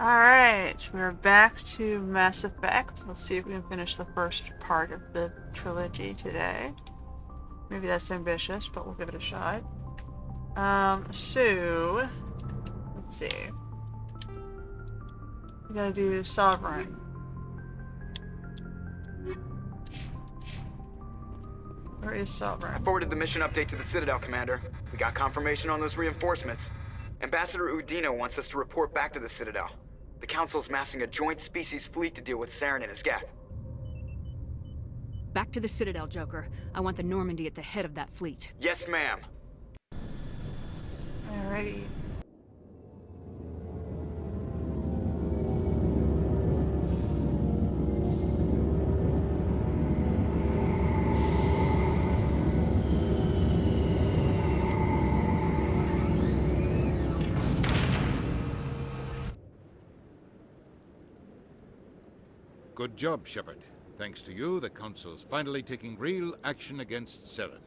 Alright, we're back to Mass Effect. Let's see if we can finish the first part of the trilogy today. Maybe that's ambitious, but we'll give it a shot. So, let's see. We gotta do Sovereign. Where is I Sovereign? forwarded the mission update to the Citadel, Commander. We got confirmation on those reinforcements. Ambassador Udina wants us to report back to the Citadel. The Council's massing a joint species fleet to deal with Saren and his geth. Back to the Citadel, Joker. I want the Normandy at the head of that fleet. Yes, ma'am. Alrighty. Good job, Shepard. Thanks to you, the Council's finally taking real action against Saren.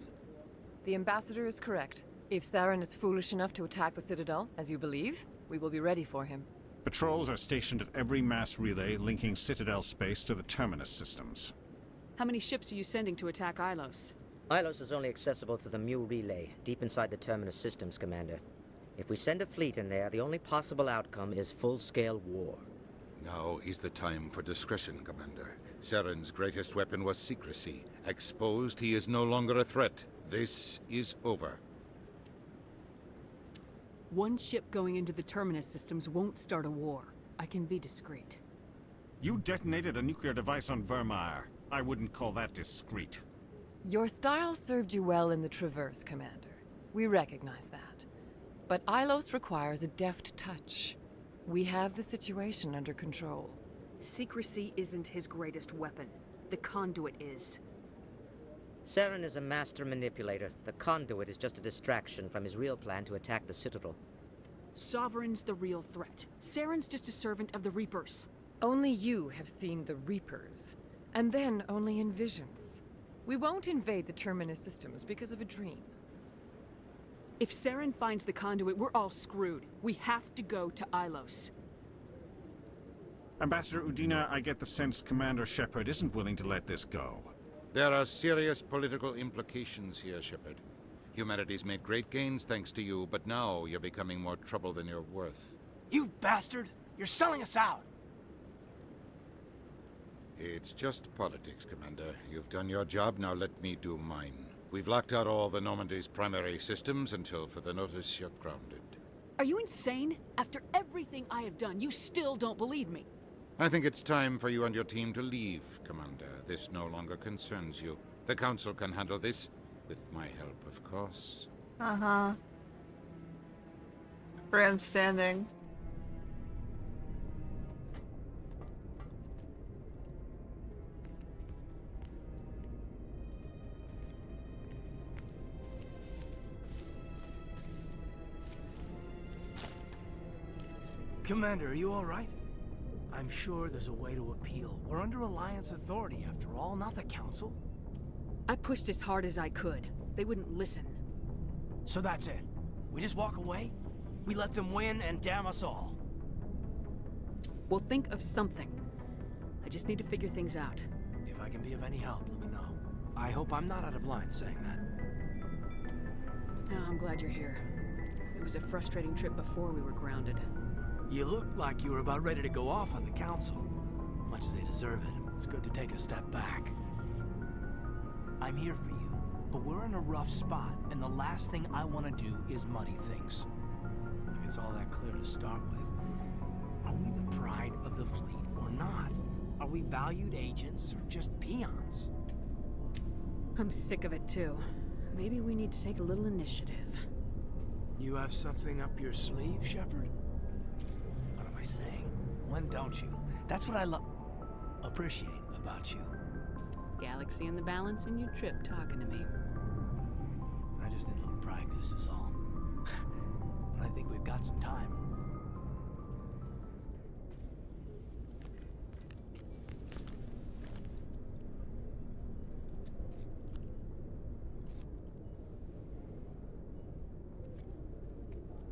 The Ambassador is correct. If Saren is foolish enough to attack the Citadel, as you believe, we will be ready for him. Patrols are stationed at every mass relay linking Citadel space to the Terminus systems. How many ships are you sending to attack Ilos? Ilos is only accessible to the Mu relay, deep inside the Terminus systems, Commander. If we send a fleet in there, the only possible outcome is full-scale war. Now is the time for discretion, Commander. Saren's greatest weapon was secrecy. Exposed, he is no longer a threat. This is over. One ship going into the Terminus systems won't start a war. I can be discreet. You detonated a nuclear device on Vermeer. I wouldn't call that discreet. Your style served you well in the Traverse, Commander. We recognize that. But Ilos requires a deft touch. We have the situation under control. Secrecy isn't his greatest weapon. The conduit is. Saren is a master manipulator. The conduit is just a distraction from his real plan to attack the Citadel. Sovereign's the real threat. Saren's just a servant of the Reapers. Only you have seen the Reapers. And then only in visions. We won't invade the Terminus systems because of a dream. If Saren finds the conduit, we're all screwed. We have to go to Ilos. Ambassador Udina, I get the sense Commander Shepard isn't willing to let this go. There are serious political implications here, Shepard. Humanity's made great gains thanks to you, but now you're becoming more trouble than you're worth. You bastard! You're selling us out! It's just politics, Commander. You've done your job, now let me do mine. We've locked out all the Normandy's primary systems until further notice you're grounded. Are you insane? After everything I have done, you still don't believe me. I think it's time for you and your team to leave, Commander. This no longer concerns you. The Council can handle this, with my help, of course. Uh-huh. Grandstanding. Commander, are you all right? I'm sure there's a way to appeal. We're under Alliance authority, after all, not the Council. I pushed as hard as I could. They wouldn't listen. So that's it. We just walk away? We let them win and damn us all. We'll think of something. I just need to figure things out. If I can be of any help, let me know. I hope I'm not out of line saying that. Oh, I'm glad you're here. It was a frustrating trip before we were grounded. You looked like you were about ready to go off on the Council. Much as they deserve it, it's good to take a step back. I'm here for you, but we're in a rough spot, and the last thing I want to do is muddy things. If it's all that clear to start with, are we the pride of the fleet or not? Are we valued agents or just peons? I'm sick of it too. Maybe we need to take a little initiative. You have something up your sleeve, Shepard? What am I saying? When don't you? That's what I appreciate about you. Galaxy in the balance and you trip talking to me. I just need a little practice is all. I think we've got some time.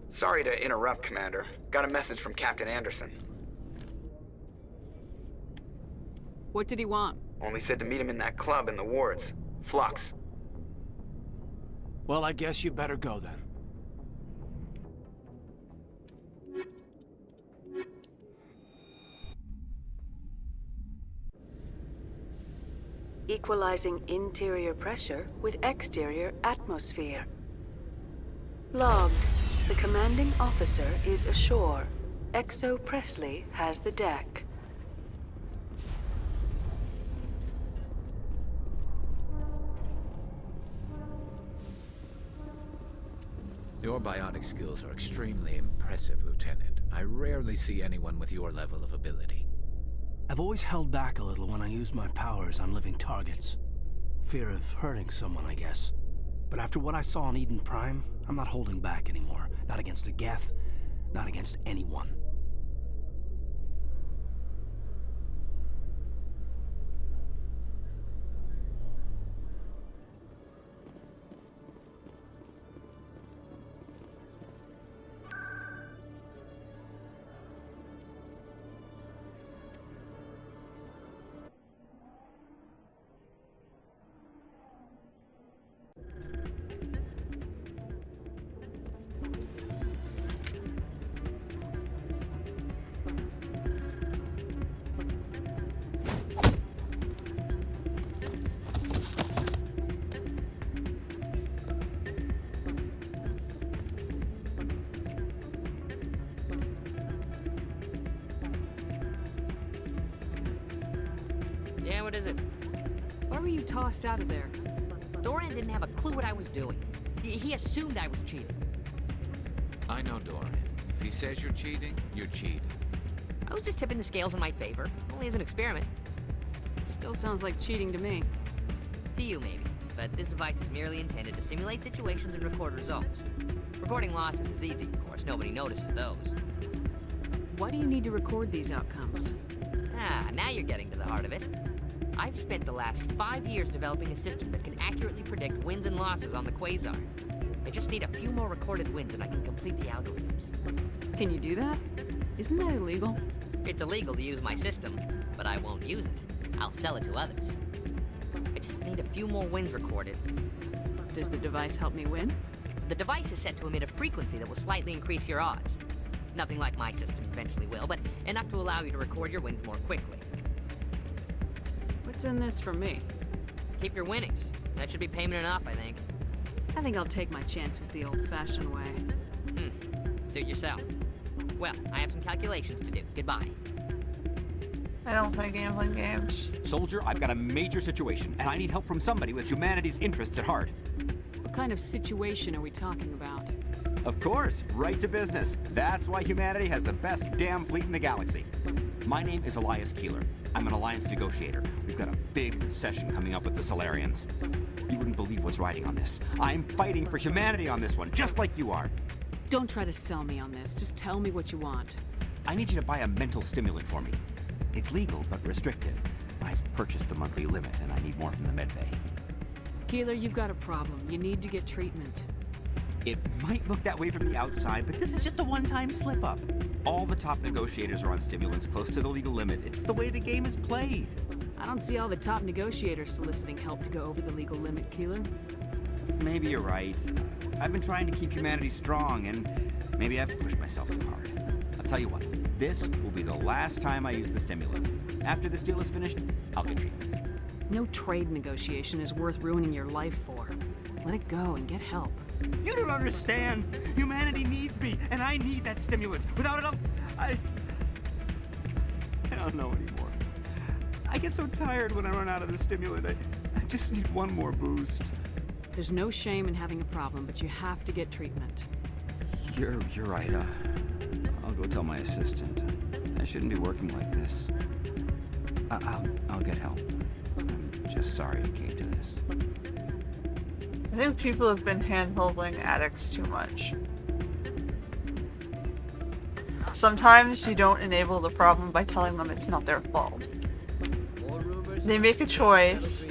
Sorry to interrupt, Commander. Got a message from Captain Anderson. What did he want? Only said to meet him in that club in the wards. Flux. Well, I guess you better go then. Equalizing interior pressure with exterior atmosphere. Logged. The commanding officer is ashore. Exo Presley has the deck. Your biotic skills are extremely impressive, Lieutenant. I rarely see anyone with your level of ability. I've always held back a little when I use my powers on living targets. Fear of hurting someone, I guess. But after what I saw on Eden Prime, I'm not holding back anymore. Not against a Geth, not against anyone. Yeah, what is it? Why were you tossed out of there? Dorian didn't have a clue what I was doing. He assumed I was cheating. I know Dorian. If he says you're cheating, you're cheating. I was just tipping the scales in my favor, only as an experiment. Still sounds like cheating to me. To you, maybe. But this device is merely intended to simulate situations and record results. Recording losses is easy, of course. Nobody notices those. Why do you need to record these outcomes? Ah, now you're getting to the heart of it. I've spent the last 5 years developing a system that can accurately predict wins and losses on the Quasar. I just need a few more recorded wins and I can complete the algorithms. Can you do that? Isn't that illegal? It's illegal to use my system, but I won't use it. I'll sell it to others. I just need a few more wins recorded. Does the device help me win? The device is set to emit a frequency that will slightly increase your odds. Nothing like my system eventually will, but enough to allow you to record your wins more quickly. What's in this for me? Keep your winnings. That should be payment enough, I think. I think I'll take my chances the old-fashioned way. Suit yourself. Well, I have some calculations to do. Goodbye. I don't play gambling games. Soldier, I've got a major situation, and I need help from somebody with humanity's interests at heart. What kind of situation are we talking about? Of course, right to business. That's why humanity has the best damn fleet in the galaxy. My name is Elias Keeler. I'm an alliance negotiator. We've got a big session coming up with the Solarians. You wouldn't believe what's riding on this. I'm fighting for humanity on this one, just like you are. Don't try to sell me on this. Just tell me what you want. I need you to buy a mental stimulant for me. It's legal, but restricted. I've purchased the monthly limit, and I need more from the medbay. Keeler, you've got a problem. You need to get treatment. It might look that way from the outside, but this is just a one-time slip-up. All the top negotiators are on stimulants close to the legal limit. It's the way the game is played. I don't see all the top negotiators soliciting help to go over the legal limit, Keeler. Maybe you're right. I've been trying to keep humanity strong, and maybe I've pushed myself too hard. I'll tell you what, this will be the last time I use the stimulant. After this deal is finished, I'll get treatment. No trade negotiation is worth ruining your life for. Let it go and get help. You don't understand! Humanity needs me, and I need that stimulant. Without it, I don't know anymore. I get so tired when I run out of the stimulant. I just need one more boost. There's no shame in having a problem, but you have to get treatment. You're right. I'll go tell my assistant. I shouldn't be working like this. I'll get help. I'm just sorry it came to this. I think people have been hand-holding addicts too much. Sometimes you don't enable the problem by telling them it's not their fault. They make a choice.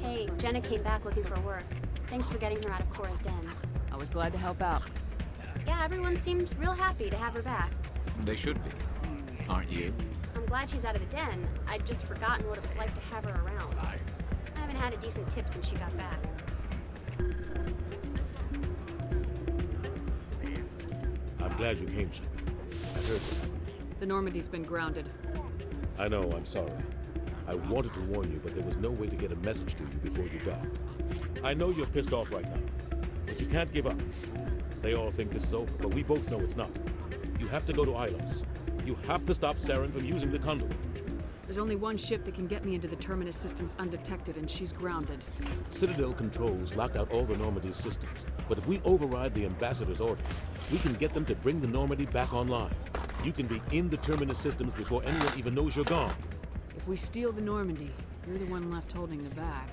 Hey, Jenna came back looking for work. Thanks for getting her out of Cora's den. I was glad to help out. Yeah, everyone seems real happy to have her back. They should be. Aren't you? I'm glad she's out of the den. I'd just forgotten what it was like to have her around. I haven't had a decent tip since she got back. I'm glad you came, Shepard. I heard what happened. The Normandy's been grounded. I know, I'm sorry. I wanted to warn you, but there was no way to get a message to you before you docked. I know you're pissed off right now, but you can't give up. They all think this is over, but we both know it's not. You have to go to Ilos. You have to stop Saren from using the conduit. There's only one ship that can get me into the Terminus systems undetected, and she's grounded. Citadel controls locked out all the Normandy's systems, but if we override the Ambassador's orders, we can get them to bring the Normandy back online. You can be in the Terminus systems before anyone even knows you're gone. If we steal the Normandy, you're the one left holding the bag.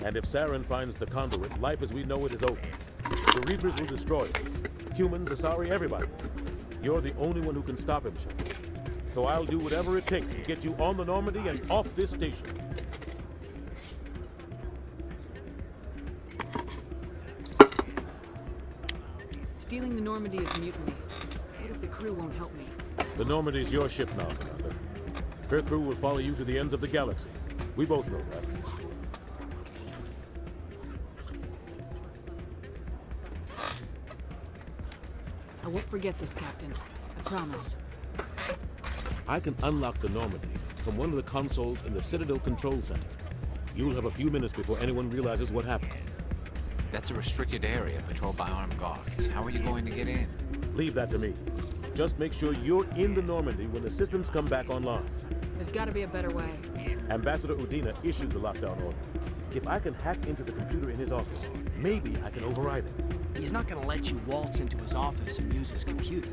And if Saren finds the conduit, life as we know it is over. The Reapers will destroy us. Humans, Asari, everybody. You're the only one who can stop him, Shepard. So I'll do whatever it takes to get you on the Normandy and off this station. Stealing the Normandy is mutiny. What if the crew won't help me? The Normandy's your ship now, Commander. Her crew will follow you to the ends of the galaxy. We both know that. I won't forget this, Captain. I promise. I can unlock the Normandy from one of the consoles in the Citadel Control Center. You'll have a few minutes before anyone realizes what happened. That's a restricted area patrolled by armed guards. How are you going to get in? Leave that to me. Just make sure you're in the Normandy when the systems come back online. There's gotta be a better way. Ambassador Udina issued the lockdown order. If I can hack into the computer in his office, maybe I can override it. He's not gonna let you waltz into his office and use his computer.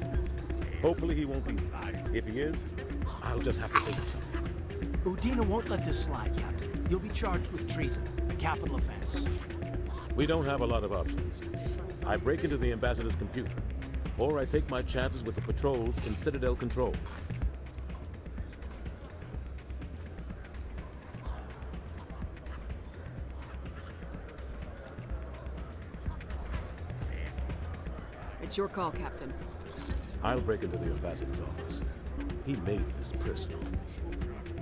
Hopefully he won't be there. If he is, I'll just have to think of something. Udina won't let this slide, Captain. You'll be charged with treason, a capital offense. We don't have a lot of options. I break into the Ambassador's computer, or I take my chances with the patrols in Citadel Control. It's your call, Captain. I'll break into the Ambassador's office. He made this personal.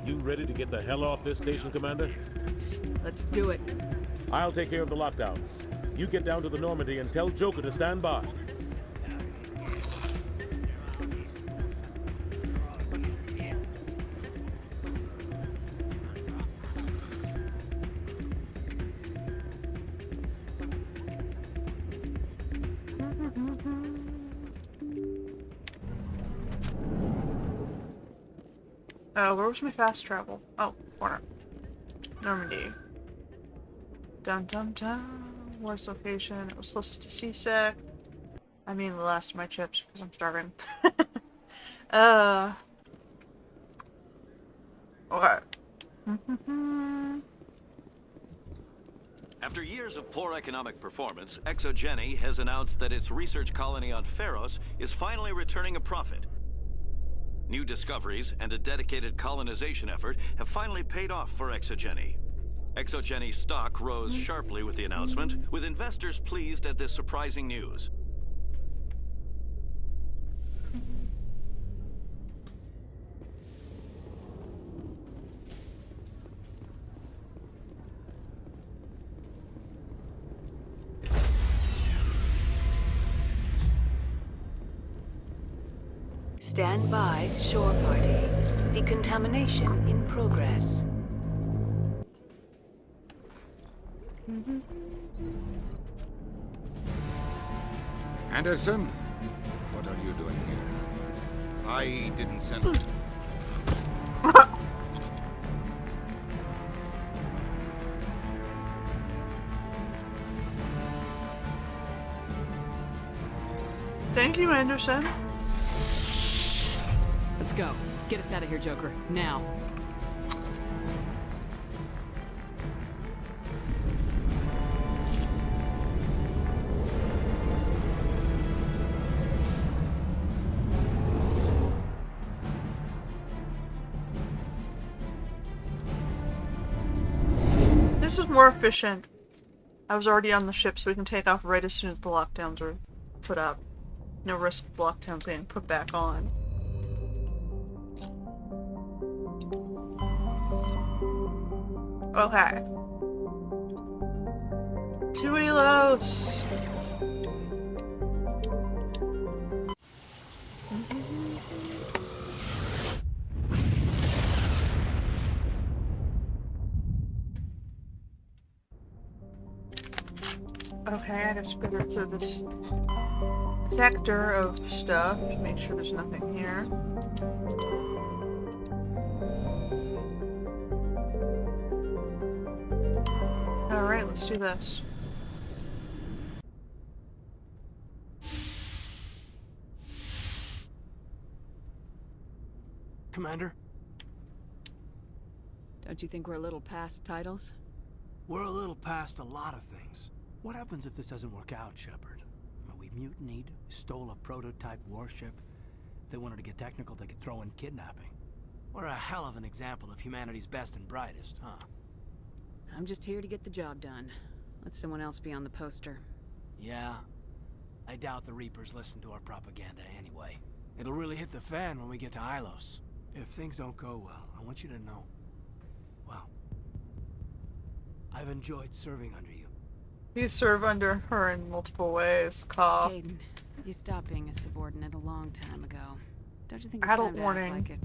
You ready to get the hell off this station, Commander? Let's do it. I'll take care of the lockdown. You get down to the Normandy and tell Joker to stand by. Oh, where was my fast travel? Oh, corner. Normandy. Dun dun dun. Worst location. It was closest to Seasick. I mean, the last of my chips, because I'm starving. Okay. After years of poor economic performance, Exogeny has announced that its research colony on Pharos is finally returning a profit. New discoveries and a dedicated colonization effort have finally paid off for Exogeny. Exogeny's stock rose sharply with the announcement, with investors pleased at this surprising news. Stand by, shore party. Decontamination in progress. Anderson, what are you doing here? I didn't send... Thank you, Anderson. Let's go. Get us out of here, Joker. Now. This is more efficient. I was already on the ship, so we can take off right as soon as the lockdowns are put up. No risk of lockdowns getting put back on. Okay. 2 elos. Okay, I just better through this sector of stuff. Make sure there's nothing here. Alright, let's do this. Commander? Don't you think we're a little past titles? We're a little past a lot of things. What happens if this doesn't work out, Shepard? We mutinied, stole a prototype warship. If they wanted to get technical, they could throw in kidnapping. We're a hell of an example of humanity's best and brightest, huh? I'm just here to get the job done. Let someone else be on the poster. Yeah. I doubt the Reapers listen to our propaganda anyway. It'll really hit the fan when we get to Ilos. If things don't go well, I want you to know, well, I've enjoyed serving under you. You serve under her in multiple ways, Carl. Caden, you stopped being a subordinate a long time ago. Don't you think it's Adult time to warning. act like it?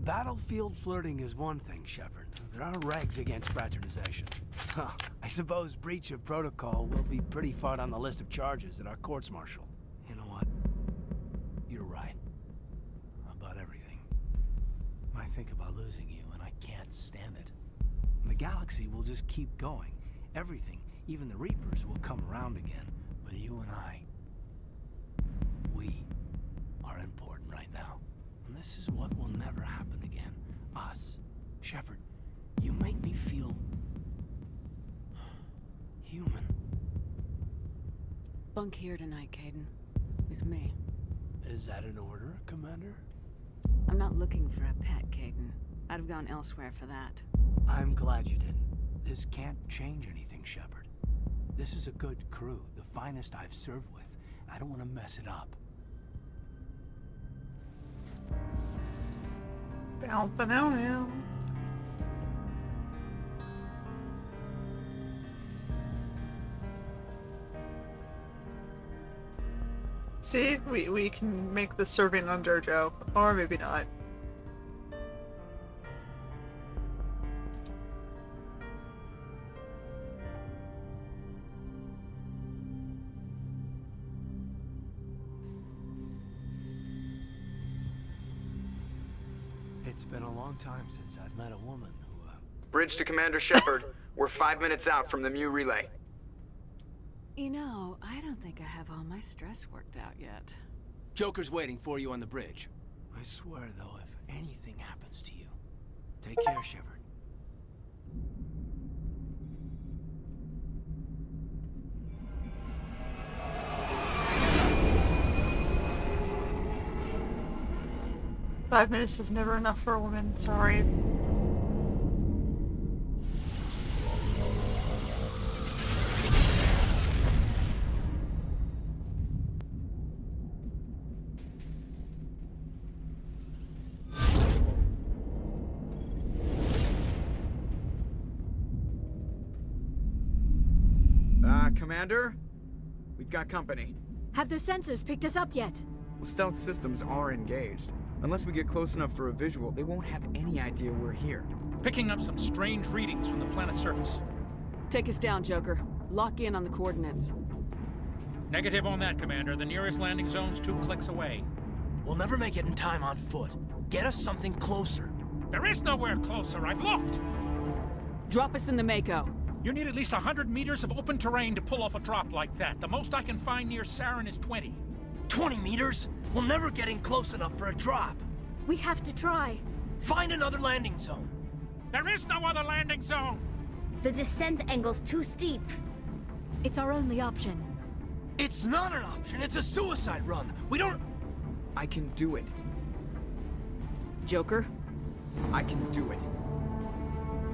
Battlefield flirting is one thing, Shepard. There are regs against fraternization. Huh. I suppose breach of protocol will be pretty far down the list of charges at our courts-martial. You know what? You're right. About everything. I think about losing you, and I can't stand it. The galaxy will just keep going. Everything, even the Reapers, will come around again. But you and I, we are important right now. And this is what will never happen again. Us. Shepard, you make me feel human. Bunk here tonight, Caden. With me. Is that an order, Commander? I'm not looking for a pet, Caden. I'd have gone elsewhere for that. I'm glad you didn't. This can't change anything, Shepard. This is a good crew, the finest I've served with. I don't want to mess it up. Bouncing out now. See, we can make the serving under joke, or maybe not. It's been a long time since I've met a woman who, Bridge to Commander Shepard. We're 5 minutes out from the Mu relay. You know, I don't think I have all my stress worked out yet. Joker's waiting for you on the bridge. I swear, though, if anything happens to you, take care, Shepard. Five minutes is never enough for a woman, sorry. Commander? We've got company. Have their sensors picked us up yet? Well, stealth systems are engaged. Unless we get close enough for a visual, they won't have any idea we're here. Picking up some strange readings from the planet's surface. Take us down, Joker. Lock in on the coordinates. Negative on that, Commander. The nearest landing zone's 2 clicks away. We'll never make it in time on foot. Get us something closer. There is nowhere closer. I've looked. Drop us in the Mako. You need at least 100 meters of open terrain to pull off a drop like that. The most I can find near Saren is 20. 20 meters? We'll never get in close enough for a drop. We have to try. Find another landing zone. There is no other landing zone! The descent angle's too steep. It's our only option. It's not an option. It's a suicide run. We don't... I can do it. Joker? I can do it.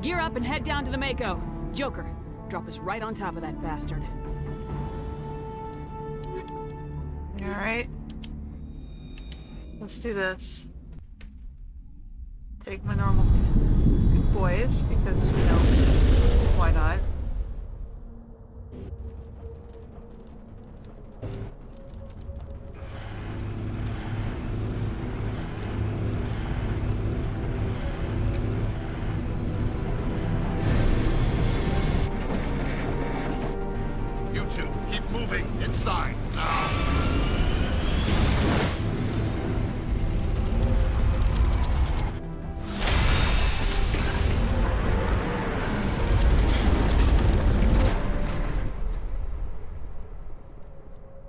Gear up and head down to the Mako. Joker, drop us right on top of that bastard. Alright. Let's do this. Take my normal boys, because, you know, why not? You two, keep moving inside now.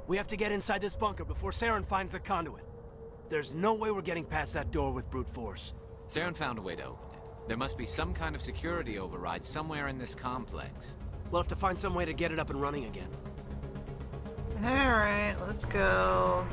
We have to get inside this bunker before Saren finds the conduit. There's no way we're getting past that door with brute force. Saren found a way to open it. There must be some kind of security override somewhere in this complex. We'll have to find some way to get it up and running again. Alright, let's go.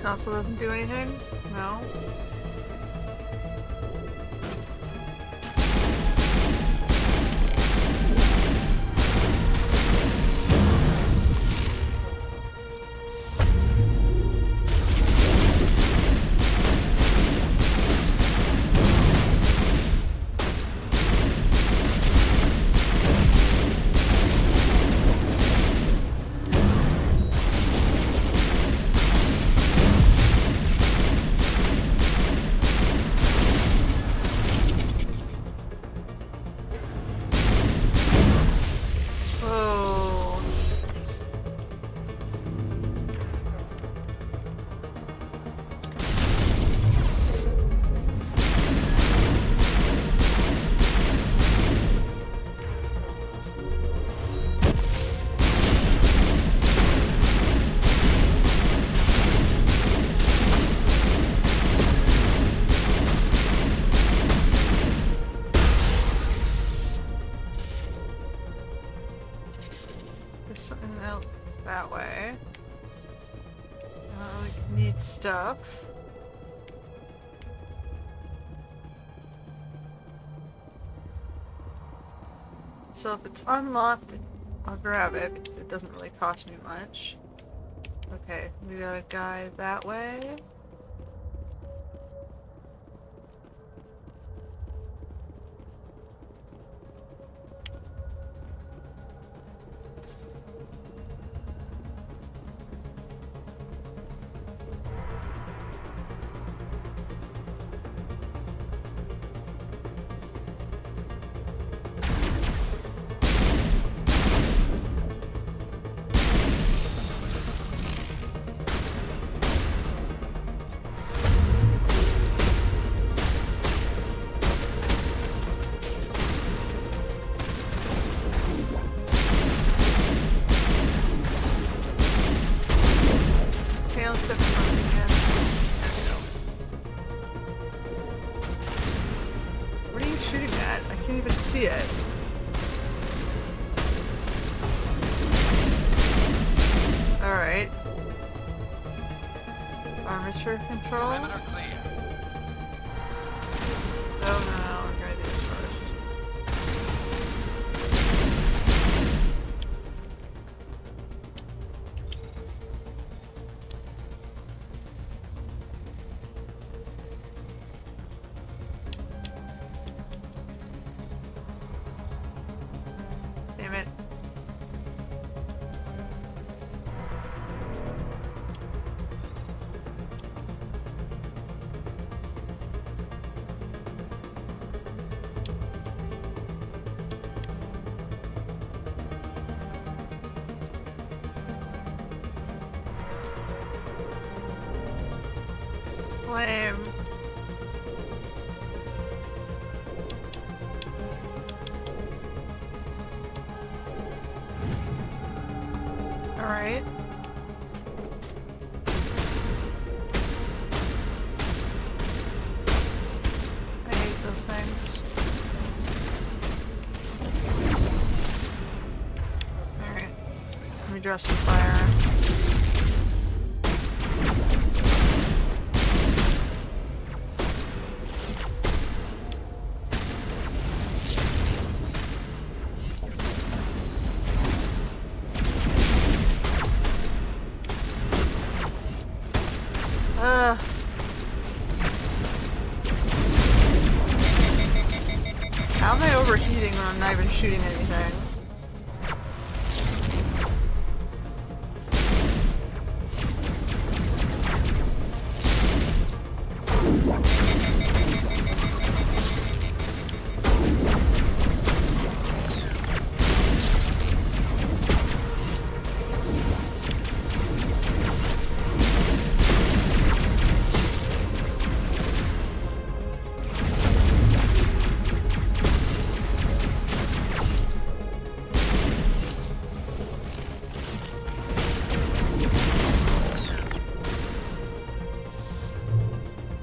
Console doesn't do anything? No? That way. I don't really need stuff. So if it's unlocked, I'll grab it because it doesn't really cost me much. Okay, we got a guy that way. Alright. Armature control? Perimeter clear. Oh no, we're gonna do this first. Damn it. Lame. Alright. I hate those things. Alright. Let me dress some fire. How am I overheating when I'm not even shooting anything?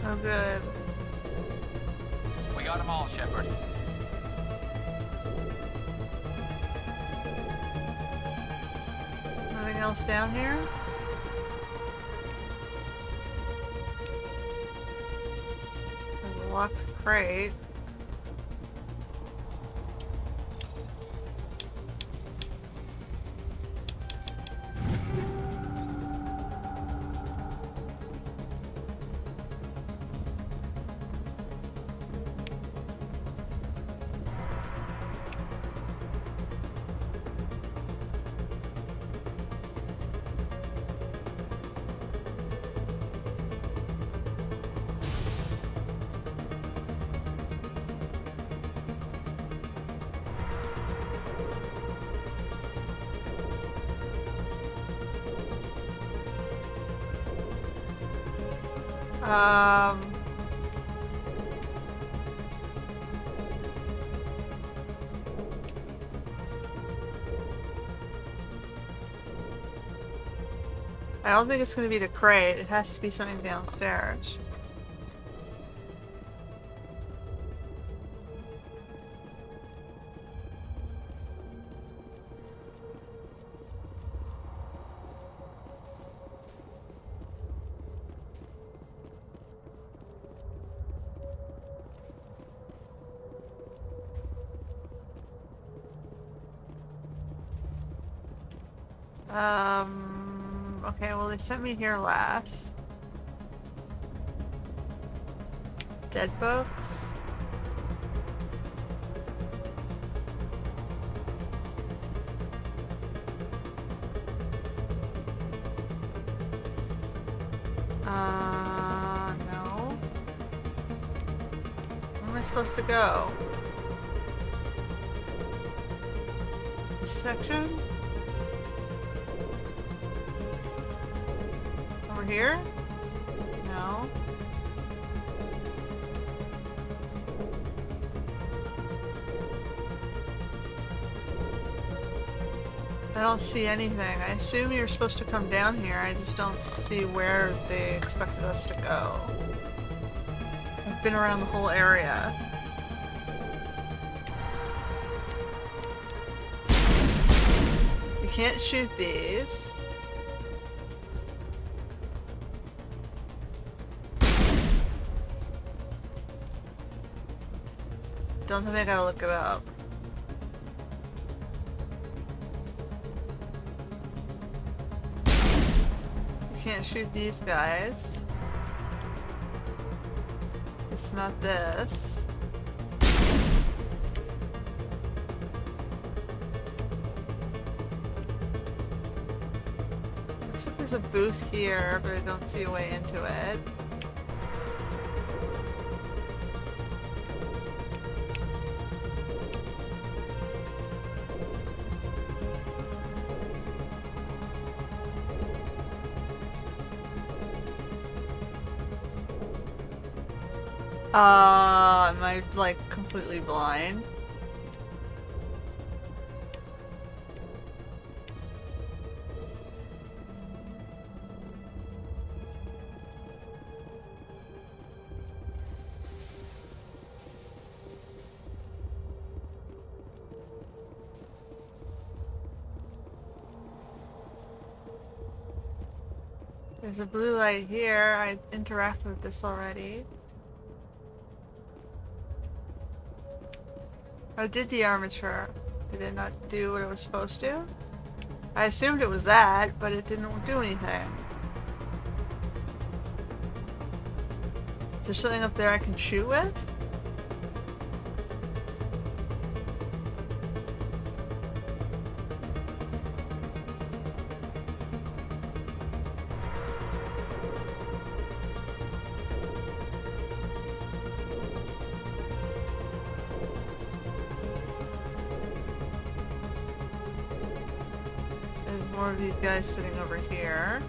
Oh, good. We got them all, Shepard. Nothing else down here? There's a locked crate. I don't think it's going to be the crate. It has to be something downstairs. Okay, well they sent me here last. Dead books? No. Where am I supposed to go? This section? Over here? No. I don't see anything. I assume you're supposed to come down here. I just don't see where they expected us to go. I've been around the whole area. You can't shoot these. Don't tell me I gotta look it up. Can't shoot these guys. It's not this. Looks like there's a booth here, but I don't see a way into it. Am I like completely blind? There's a blue light here. I interacted with this already. How did the armature? Did it not do what it was supposed to? I assumed it was that, but it didn't do anything. Is there something up there I can shoot with? There's more of these guys sitting over here.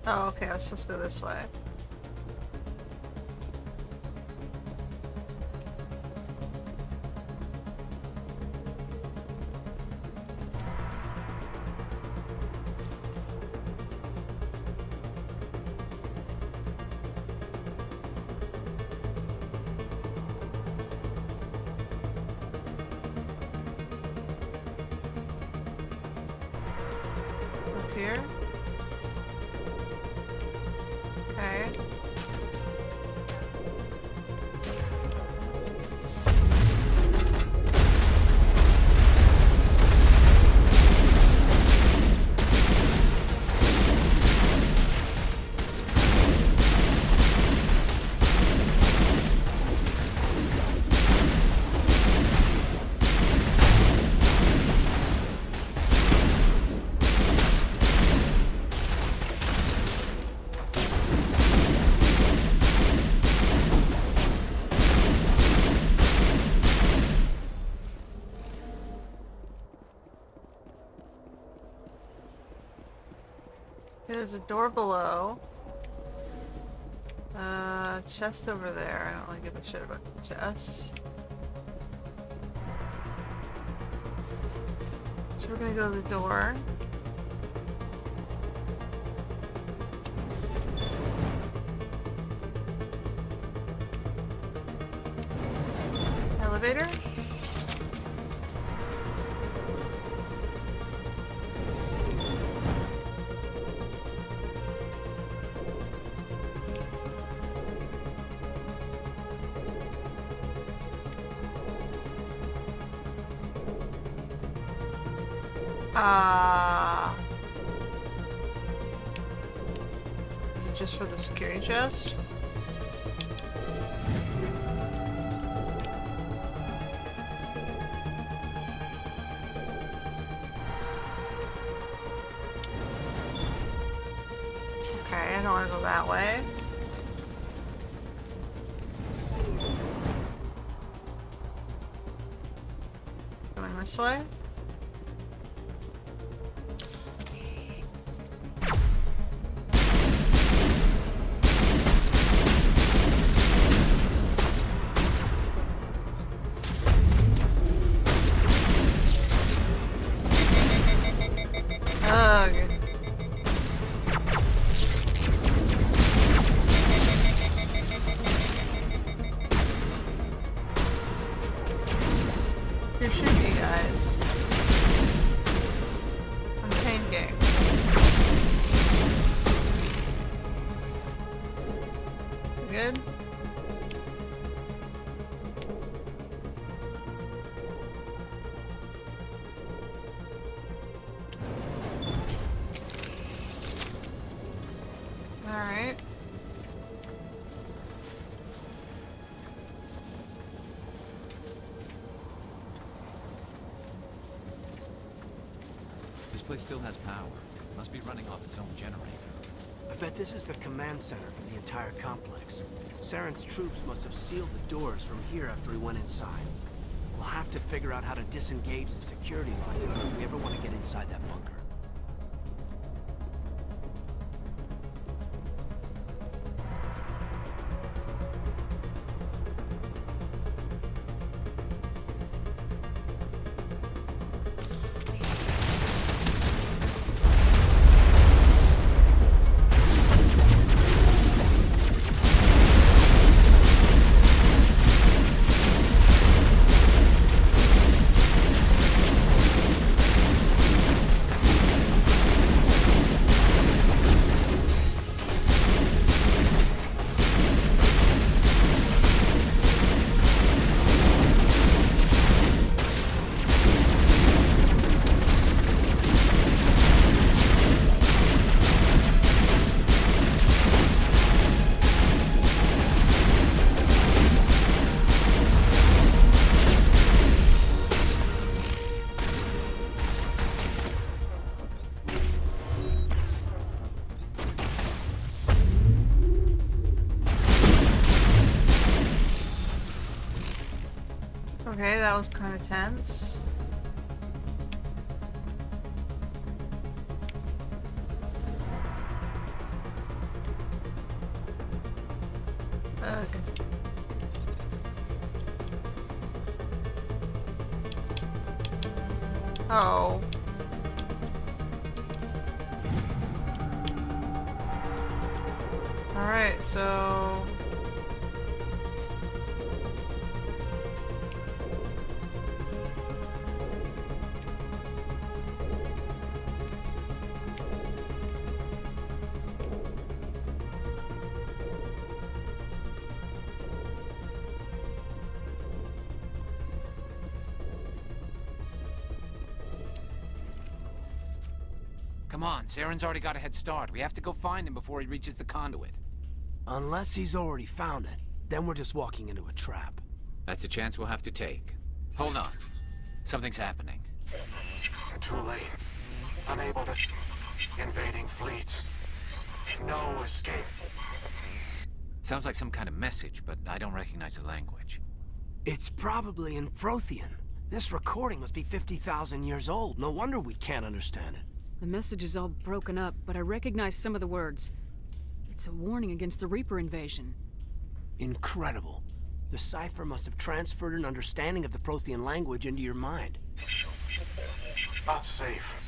Oh, okay, I was supposed to go this way. Up here? Okay. There's a door below. Chest over there. I don't really give a shit about the chest. So we're gonna go to the door. Elevator? Is it just for the security chest? Okay, I don't want to go that way. Going this way? You're shooting me, guys. I'm chain gang. You good? Alright. This place still has power. Must be running off its own generator. I bet this is the command center for the entire complex. Saren's troops must have sealed the doors from here after we went inside. We'll have to figure out how to disengage the security lockdown if we ever want to get inside that bunker. Okay, that was kind of tense. Okay. Oh. Alright, so... Come on, Saren's already got a head start. We have to go find him before he reaches the conduit. Unless he's already found it, then we're just walking into a trap. That's a chance we'll have to take. Hold on. Something's happening. Too late. Unable to... Invading fleets. No escape. Sounds like some kind of message, but I don't recognize the language. It's probably in Prothean. This recording must be 50,000 years old. No wonder we can't understand it. The message is all broken up, but I recognize some of the words. It's a warning against the Reaper invasion. Incredible. The cipher must have transferred an understanding of the Prothean language into your mind. Not safe.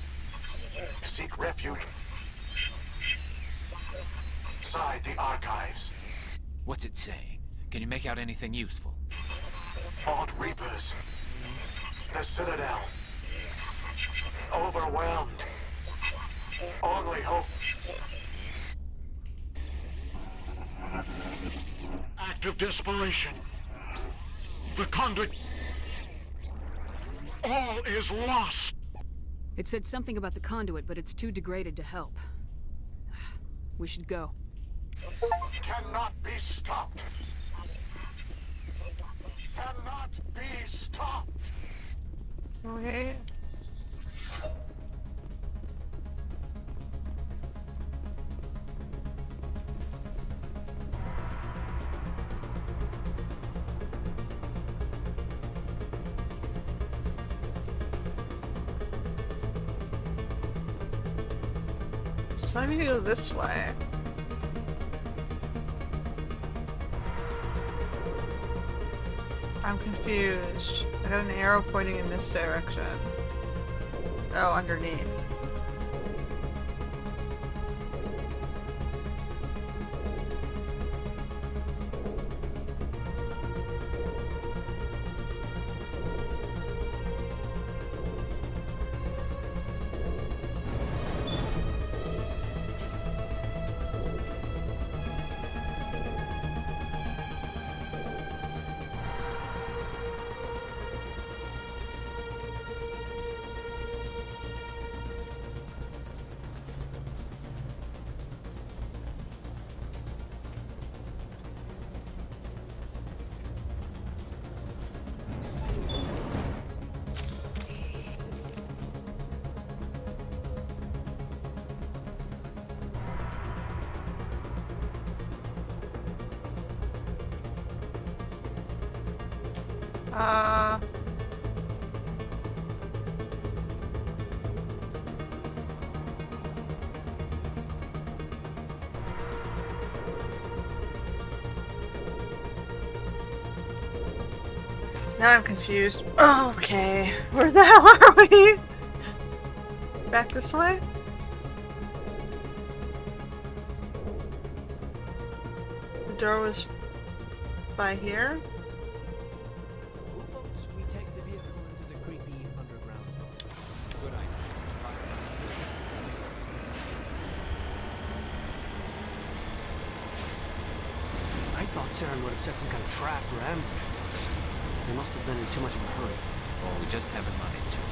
Seek refuge. Inside the archives. What's it saying? Can you make out anything useful? Fought Reapers. The Citadel. Overwhelmed. Only hope. Act of desperation. The conduit. All is lost. It said something about the conduit, but it's too degraded to help. We should go. Cannot be stopped. Cannot be stopped. Okay. So I need to go this way. I'm confused. I got an arrow pointing in this direction. Oh, underneath. Now I'm confused. Oh, okay. Where the hell are we? Back this way? The door was by here? Who votes we take the vehicle into the creepy underground? Good idea. I thought Saren would have set some kind of trap or ambush for us. They must have been in too much of a hurry. Or we just haven't run into it.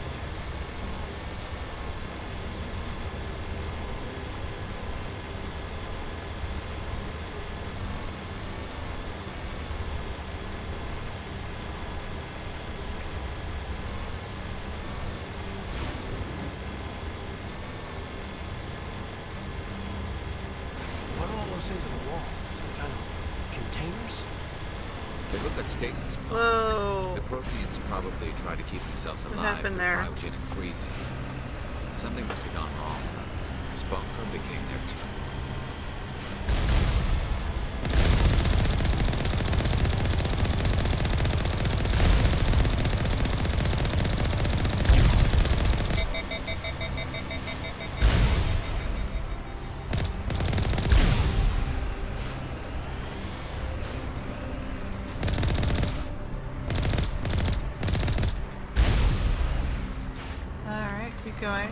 What are all those things on the wall? Some kind of containers? They look like stasis Whoa. pods. The Protheans probably try to keep themselves What alive happened through there? cryogenic freezing. Something must have gone wrong. This bunker became their tomb. Alright, keep going.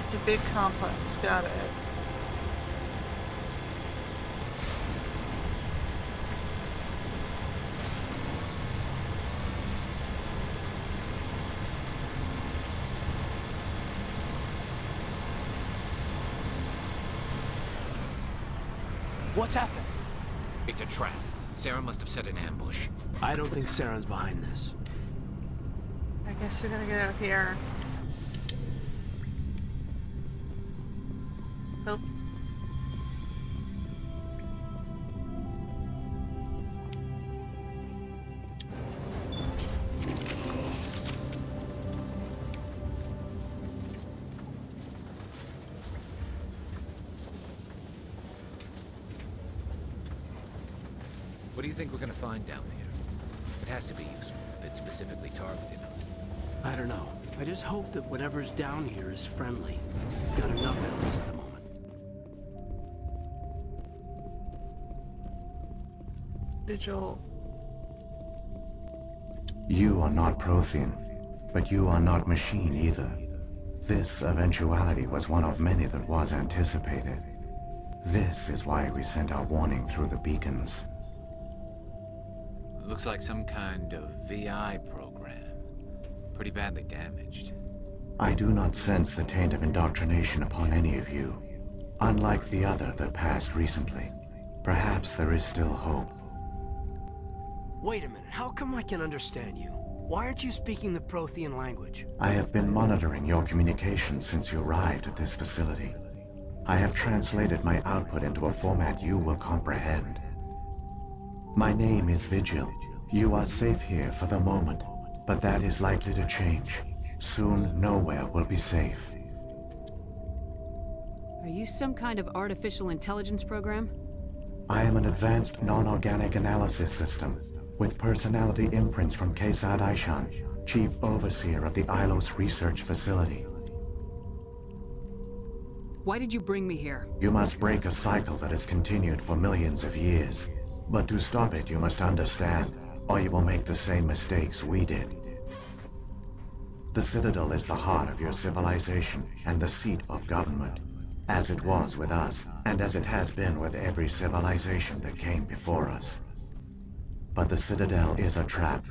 It's a big complex, got it. What's happened? It's a trap. Saren must have set an ambush. I don't think Saren's behind this. I guess we're gonna get out of here. Oh. What do you think we're gonna find down here? It has to be useful if it's specifically targeted us. I don't know. I just hope that whatever's down here is friendly. We've got enough at least at the moment. Vigil. You are not Prothean, but you are not machine either. This eventuality was one of many that was anticipated. This is why we sent our warning through the beacons. Looks like some kind of VI program. Pretty badly damaged. I do not sense the taint of indoctrination upon any of you. Unlike the other that passed recently, perhaps there is still hope. Wait a minute, how come I can understand you? Why aren't you speaking the Prothean language? I have been monitoring your communications since you arrived at this facility. I have translated my output into a format you will comprehend. My name is Vigil. You are safe here for the moment, but that is likely to change. Soon, nowhere will be safe. Are you some kind of artificial intelligence program? I am an advanced non-organic analysis system, with personality imprints from Kesad Aishan, Chief Overseer of the Ilos Research Facility. Why did you bring me here? You must break a cycle that has continued for millions of years. But to stop it, you must understand, or you will make the same mistakes we did. The Citadel is the heart of your civilization and the seat of government, as it was with us, and as it has been with every civilization that came before us. But the Citadel is a trap.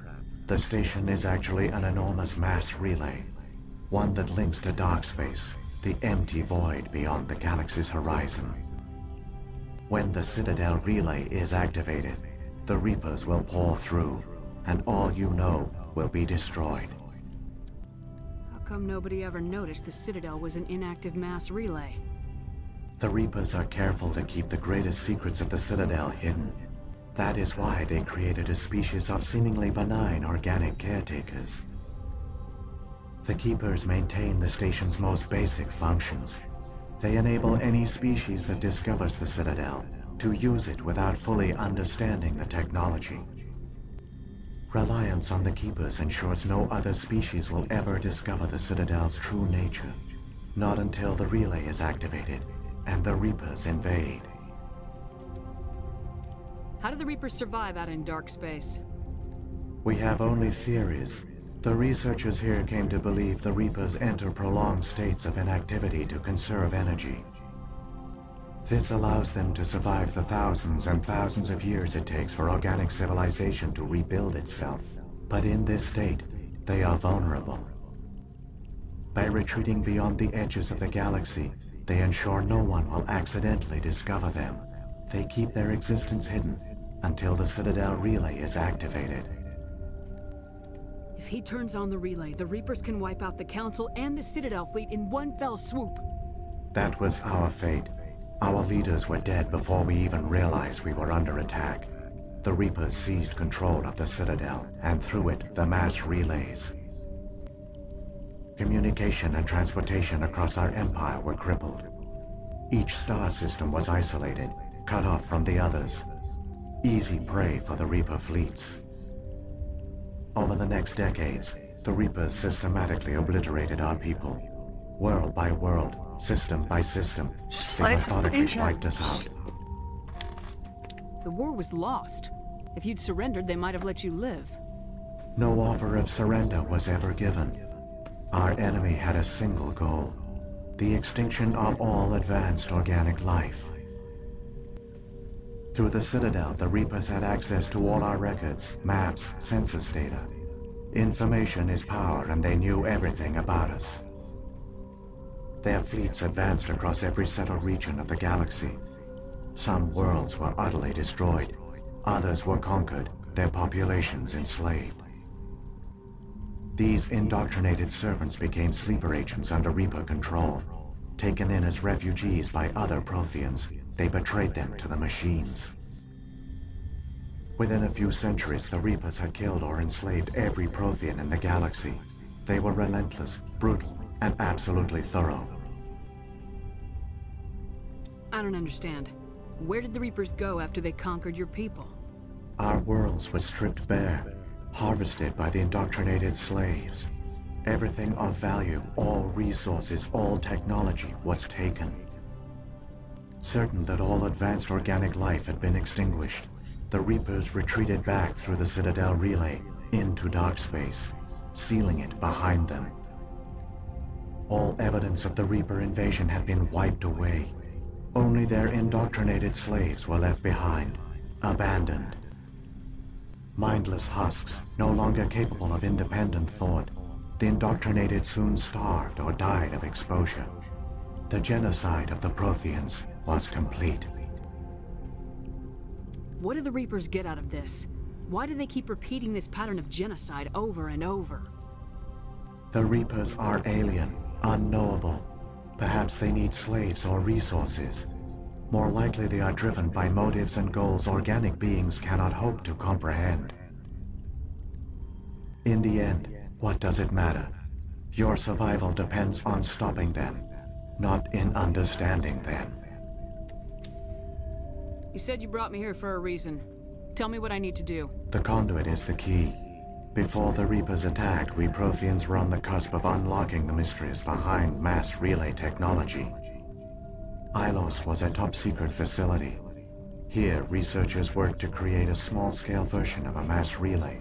The station is actually an enormous mass relay, one that links to dark space, the empty void beyond the galaxy's horizon. When the Citadel relay is activated, the Reapers will pour through, and all you know will be destroyed. How come nobody ever noticed the Citadel was an inactive mass relay? The Reapers are careful to keep the greatest secrets of the Citadel hidden. That is why they created a species of seemingly benign organic caretakers. The Keepers maintain the station's most basic functions. They enable any species that discovers the Citadel to use it without fully understanding the technology. Reliance on the Keepers ensures no other species will ever discover the Citadel's true nature. Not until the relay is activated and the Reapers invade. How do the Reapers survive out in dark space? We have only theories. The researchers here came to believe the Reapers enter prolonged states of inactivity to conserve energy. This allows them to survive the thousands and thousands of years it takes for organic civilization to rebuild itself. But in this state, they are vulnerable. By retreating beyond the edges of the galaxy, they ensure no one will accidentally discover them. They keep their existence hidden until the Citadel relay is activated. If he turns on the relay, the Reapers can wipe out the Council and the Citadel fleet in one fell swoop. That was our fate. Our leaders were dead before we even realized we were under attack. the Reapers seized control of the Citadel, and through it, the mass relays. Communication and transportation across our empire were crippled. Each star system was isolated, cut off from the others. Easy prey for the Reaper fleets. Over the next decades, the Reapers systematically obliterated our people. World by world, system by system, they methodically wiped us out. The war was lost. If you'd surrendered, they might have let you live. No offer of surrender was ever given. Our enemy had a single goal: the extinction of all advanced organic life. Through the Citadel, the Reapers had access to all our records, maps, census data. Information is power, and they knew everything about us. Their fleets advanced across every settled region of the galaxy. Some worlds were utterly destroyed. Others were conquered, their populations enslaved. These indoctrinated servants became sleeper agents under Reaper control. Taken in as refugees by other Protheans, they betrayed them to the machines. Within a few centuries, the Reapers had killed or enslaved every Prothean in the galaxy. They were relentless, brutal, and absolutely thorough. I don't understand. Where did the Reapers go after they conquered your people? Our worlds were stripped bare, harvested by the indoctrinated slaves. Everything of value, all resources, all technology was taken. Certain that all advanced organic life had been extinguished, the Reapers retreated back through the Citadel relay into dark space, sealing it behind them. All evidence of the Reaper invasion had been wiped away. Only their indoctrinated slaves were left behind, abandoned. Mindless husks, no longer capable of independent thought, the indoctrinated soon starved or died of exposure. The genocide of the Protheans was complete. What do the Reapers get out of this? Why do they keep repeating this pattern of genocide over and over? The Reapers are alien, unknowable. Perhaps they need slaves or resources. More likely they are driven by motives and goals organic beings cannot hope to comprehend. In the end, what does it matter? Your survival depends on stopping them, not in understanding them. You said you brought me here for a reason. Tell me what I need to do. The conduit is the key. Before the Reapers attacked, we Protheans were on the cusp of unlocking the mysteries behind mass relay technology. Ilos was a top-secret facility. Here, researchers worked to create a small-scale version of a mass relay,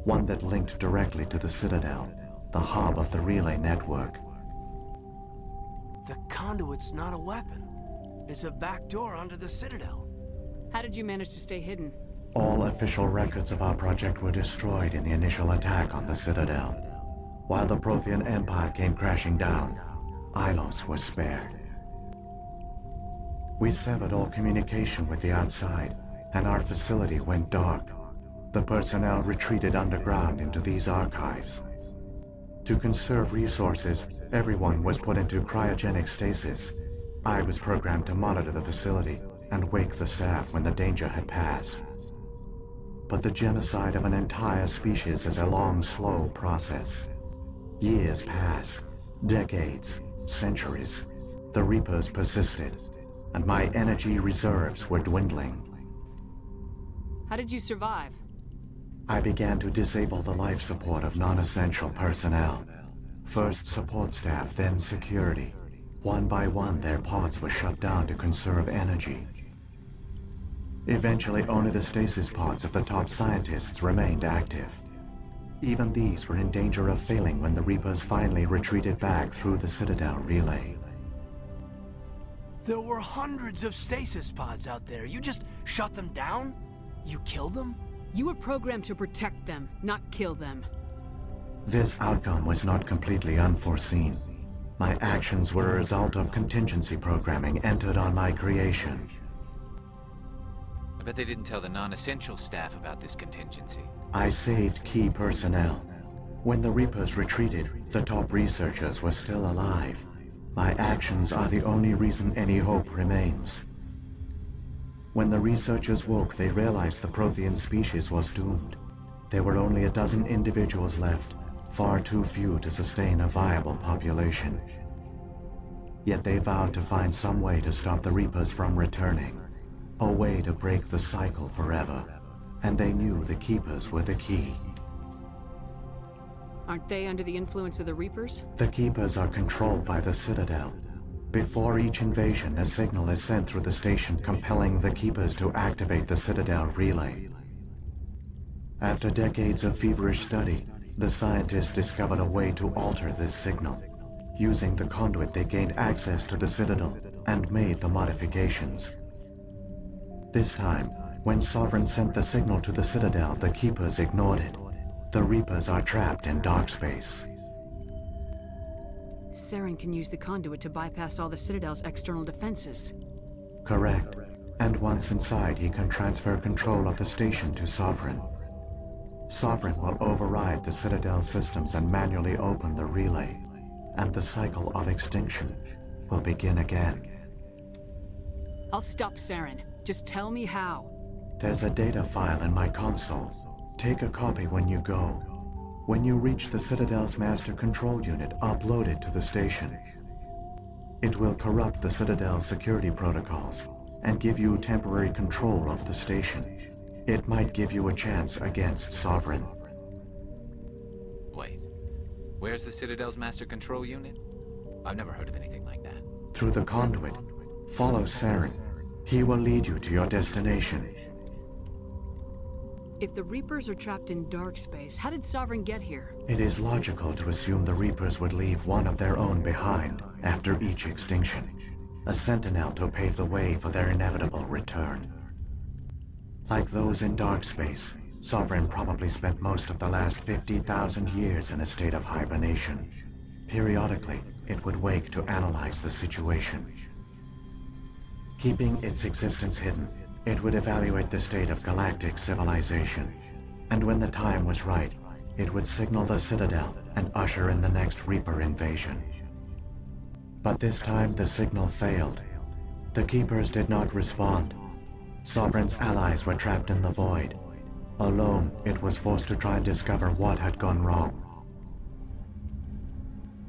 one that linked directly to the Citadel, the hub of the relay network. The conduit's not a weapon. It's a back door onto the Citadel. How did you manage to stay hidden? All official records of our project were destroyed in the initial attack on the Citadel. While the Prothean Empire came crashing down, Ilos was spared. We severed all communication with the outside, and our facility went dark. The personnel retreated underground into these archives. To conserve resources, everyone was put into cryogenic stasis. I was programmed to monitor the facility and wake the staff when the danger had passed. But the genocide of an entire species is a long, slow process. Years passed, decades, centuries. The Reapers persisted, and my energy reserves were dwindling. How did you survive? I began to disable the life support of non-essential personnel. First support staff, then security. One by one, their pods were shut down to conserve energy. Eventually, only the stasis pods of the top scientists remained active. Even these were in danger of failing when the Reapers finally retreated back through the Citadel relay. There were hundreds of stasis pods out there. You just shut them down? You killed them? You were programmed to protect them, not kill them. This outcome was not completely unforeseen. My actions were a result of contingency programming entered on my creation. I bet they didn't tell the non-essential staff about this contingency. I saved key personnel. When the Reapers retreated, the top researchers were still alive. My actions are the only reason any hope remains. When the researchers woke, they realized the Prothean species was doomed. There were only a dozen individuals left, far too few to sustain a viable population. Yet they vowed to find some way to stop the Reapers from returning, a way to break the cycle forever. And they knew the Keepers were the key. Aren't they under the influence of the Reapers? The Keepers are controlled by the Citadel. Before each invasion, a signal is sent through the station compelling the Keepers to activate the Citadel relay. After decades of feverish study, the scientists discovered a way to alter this signal. Using the conduit, they gained access to the Citadel and made the modifications. This time, when Sovereign sent the signal to the Citadel, the Keepers ignored it. The Reapers are trapped in dark space. Saren can use the conduit to bypass all the Citadel's external defenses. Correct. And once inside, he can transfer control of the station to Sovereign. Sovereign will override the Citadel systems and manually open the relay, and the cycle of extinction will begin again. I'll stop Saren. Just tell me how. There's a data file in my console. Take a copy when you go. When you reach the Citadel's master control unit, upload it to the station. It will corrupt the Citadel's security protocols and give you temporary control of the station. It might give you a chance against Sovereign. Wait. Where's the Citadel's master control unit? I've never heard of anything like that. Through the conduit, follow Saren. He will lead you to your destination. If the Reapers are trapped in dark space, how did Sovereign get here? It is logical to assume the Reapers would leave one of their own behind after each extinction. A sentinel to pave the way for their inevitable return. Like those in dark space, Sovereign probably spent most of the last 50,000 years in a state of hibernation. Periodically, it would wake to analyze the situation. Keeping its existence hidden, it would evaluate the state of galactic civilization. And when the time was right, it would signal the Citadel and usher in the next Reaper invasion. But this time the signal failed. The Keepers did not respond. Sovereign's allies were trapped in the void. Alone, it was forced to try and discover what had gone wrong.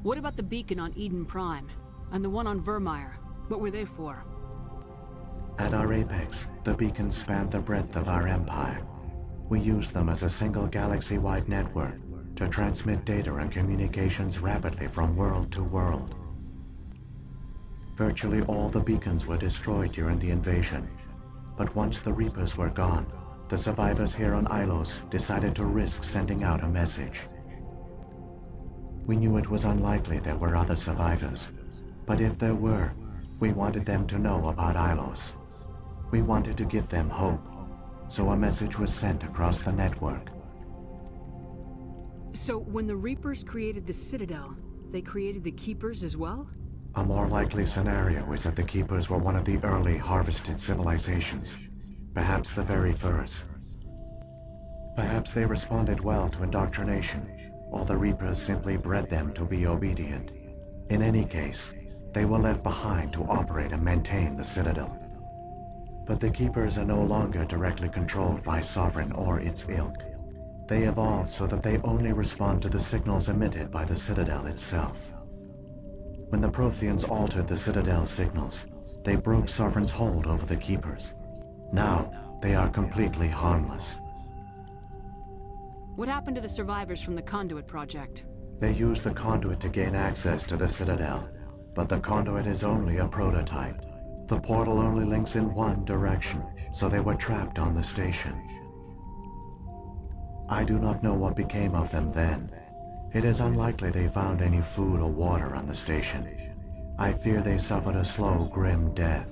What about the beacon on Eden Prime? And the one on Vermeer? What were they for? At our apex, the beacons spanned the breadth of our empire. We used them as a single galaxy-wide network to transmit data and communications rapidly from world to world. Virtually all the beacons were destroyed during the invasion, but once the Reapers were gone, the survivors here on Ilos decided to risk sending out a message. We knew it was unlikely there were other survivors, but if there were, we wanted them to know about Ilos. We wanted to give them hope, so a message was sent across the network. So when the Reapers created the Citadel, they created the Keepers as well? A more likely scenario is that the Keepers were one of the early harvested civilizations, perhaps the very first. Perhaps they responded well to indoctrination, or the Reapers simply bred them to be obedient. In any case, they were left behind to operate and maintain the Citadel. But the Keepers are no longer directly controlled by Sovereign or its ilk. They evolved so that they only respond to the signals emitted by the Citadel itself. When the Protheans altered the Citadel's signals, they broke Sovereign's hold over the Keepers. Now, they are completely harmless. What happened to the survivors from the Conduit project? They used the conduit to gain access to the Citadel, but the conduit is only a prototype. The portal only links in one direction, so they were trapped on the station. I do not know what became of them then. It is unlikely they found any food or water on the station. I fear they suffered a slow, grim death.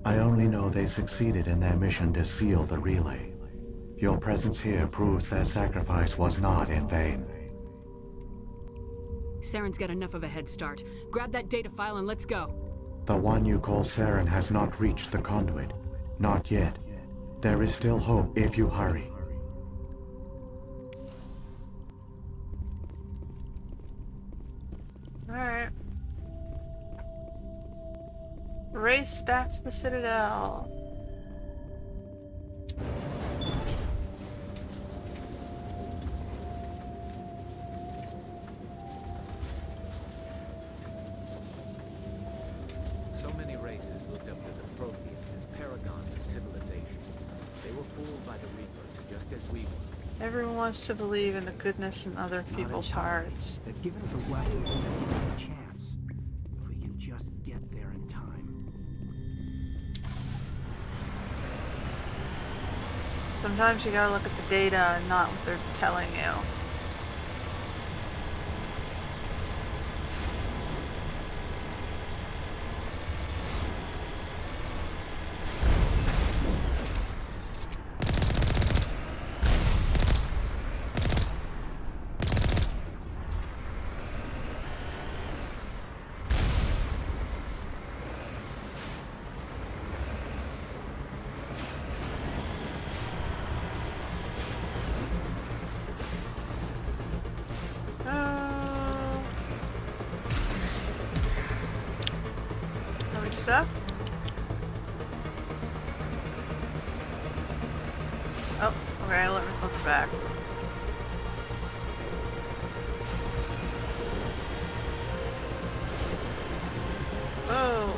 I only know they succeeded in their mission to seal the relay. Your presence here proves their sacrifice was not in vain. Saren's got enough of a head start. Grab that data file and let's go. The one you call Saren has not reached the conduit. Not yet. There is still hope if you hurry. Alright. race back to the Citadel. So many races looked up to the Protheans as paragons of civilization. They were fooled by the Reapers, just as we were. Everyone wants to believe in the goodness in other people's hearts. They've given us a weapon that gives us a chance. If we can just get there in time. Sometimes you gotta look at the data and not what they're telling you. Stuff? Oh, okay, let me flip it back. Oh.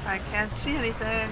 I can't see anything.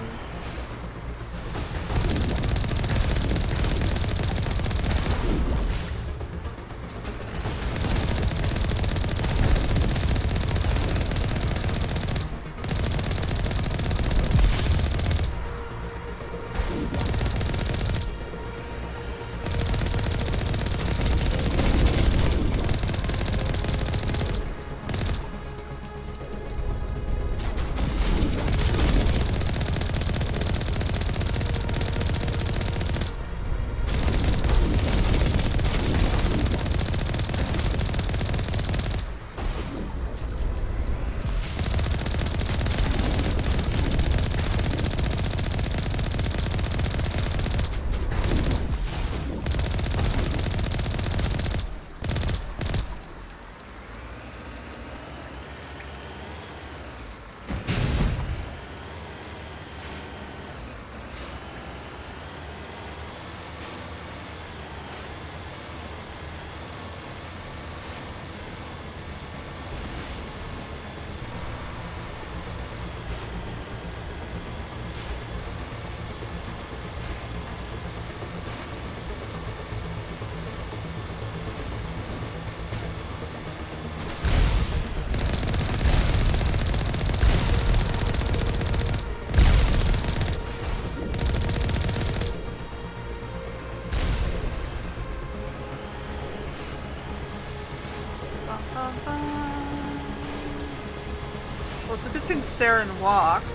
Well, it's a good thing Saren walked.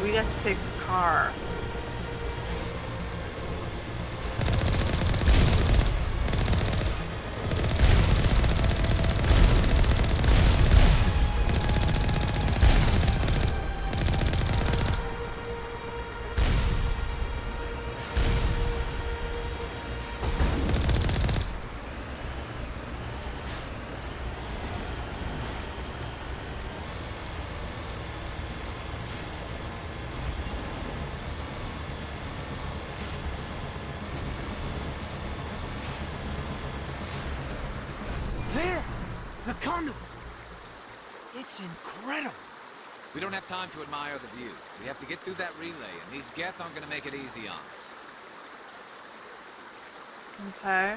We had to take the car. There! The conduit! It's incredible! We don't have time to admire the view. We have to get through that relay, and these Geth aren't gonna make it easy on us. Okay.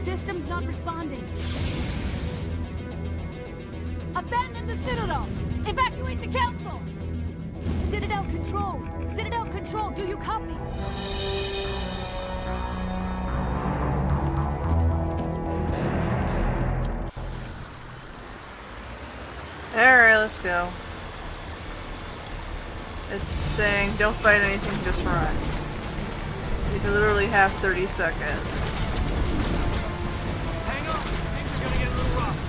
System's not responding. Abandon the Citadel! Evacuate the Council! Citadel Control! Citadel Control, do you copy? Alright, let's go. It's saying don't fight anything, just run. You literally have 30 seconds. Hang on! Things are gonna get a little rough.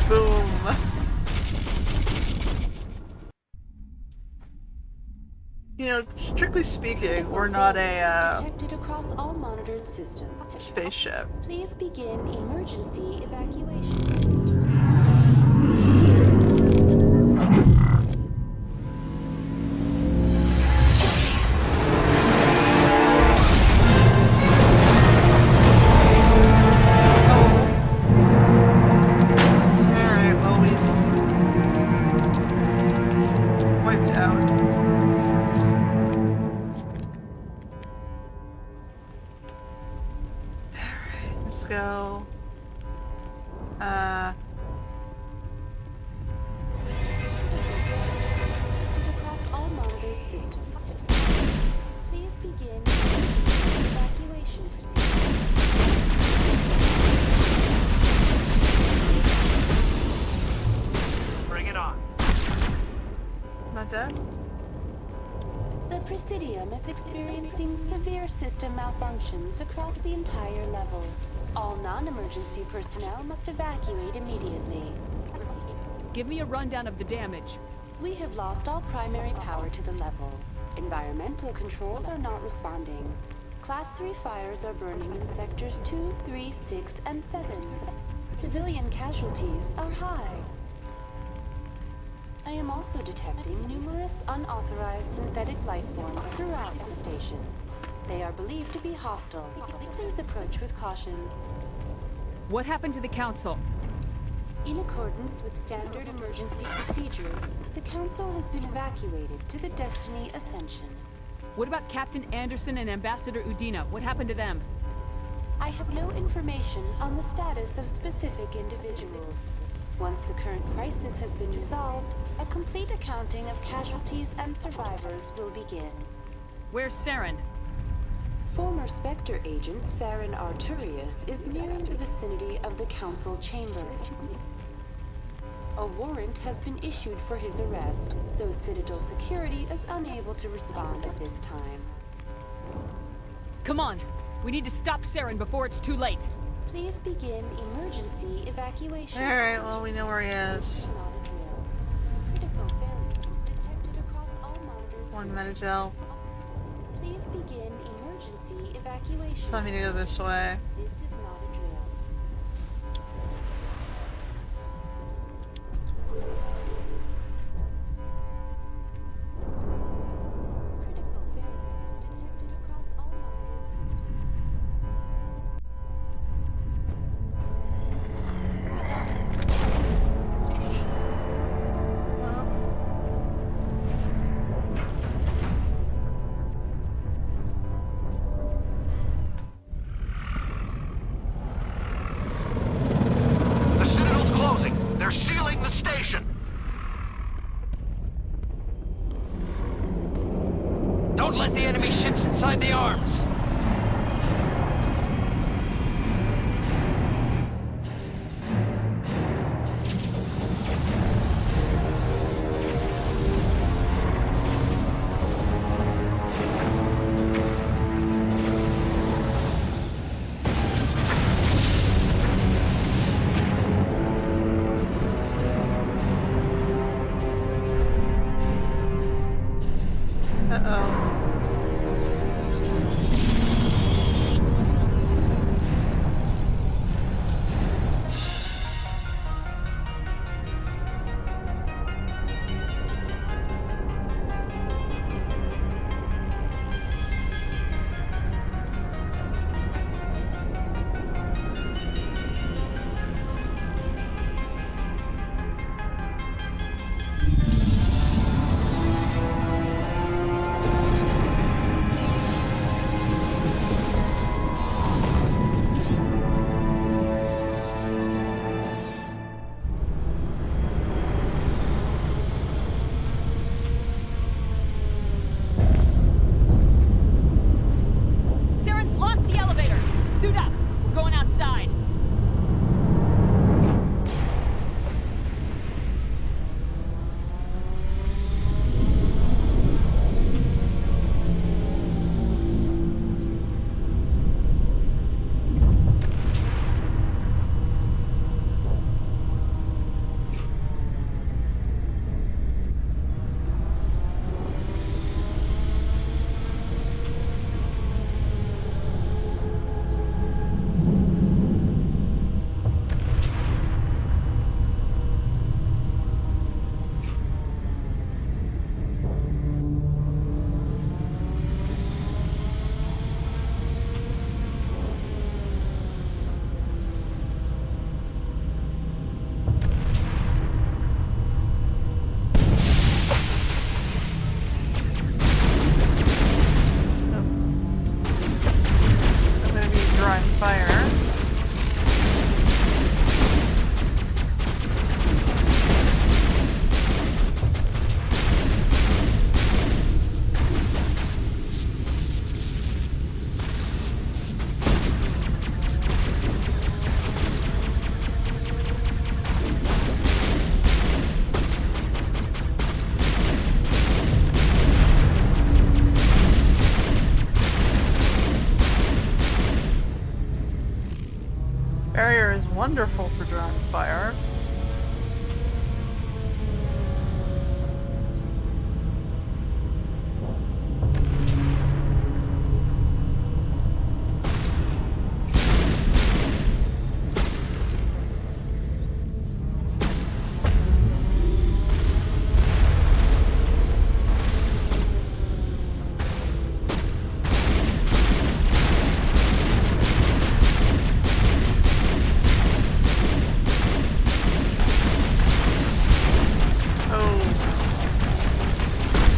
Boom. You know, strictly speaking, we're not a detected across all monitored systems. spaceship. Please begin emergency evacuation. Alright, well, we wiped out. Alright, let's go. Across all monitored systems. Please begin evacuation procedure. Bring it on. Not dead? The Presidium is experiencing severe system malfunctions across the entire level. All non-emergency personnel must evacuate immediately. Give me a rundown of the damage. We have lost all primary power to the level. Environmental controls are not responding. Class 3 fires are burning in sectors 2, 3, 6, and 7. Civilian casualties are high. I am also detecting numerous unauthorized synthetic life forms throughout the station. They are believed to be hostile. Please approach with caution. What happened to the Council? In accordance with standard emergency procedures, the Council has been evacuated to the Destiny Ascension. What about Captain Anderson and Ambassador Udina? What happened to them? I have no information on the status of specific individuals. Once the current crisis has been resolved, a complete accounting of casualties and survivors will begin. Where's Saren? Former Spectre agent Saren Arturius is nearing the vicinity of the Council chamber. A warrant has been issued for his arrest, though Citadel security is unable to respond at this time. Come on! We need to stop Saren before it's too late! Please begin emergency evacuation. Alright, well, we know where he is. Critical failures detected across all monitored One systems. Metagel. Please begin emergency evacuation. Tell me to go this way. This is not a drill. Critical failures detected across all monitored systems. The Citadel's closing. They're sealing the station. Don't let the enemy ships inside the arms! Uh-oh. Saren's locked the elevator! Suit up! We're going outside! Barrier is wonderful for drawing fire.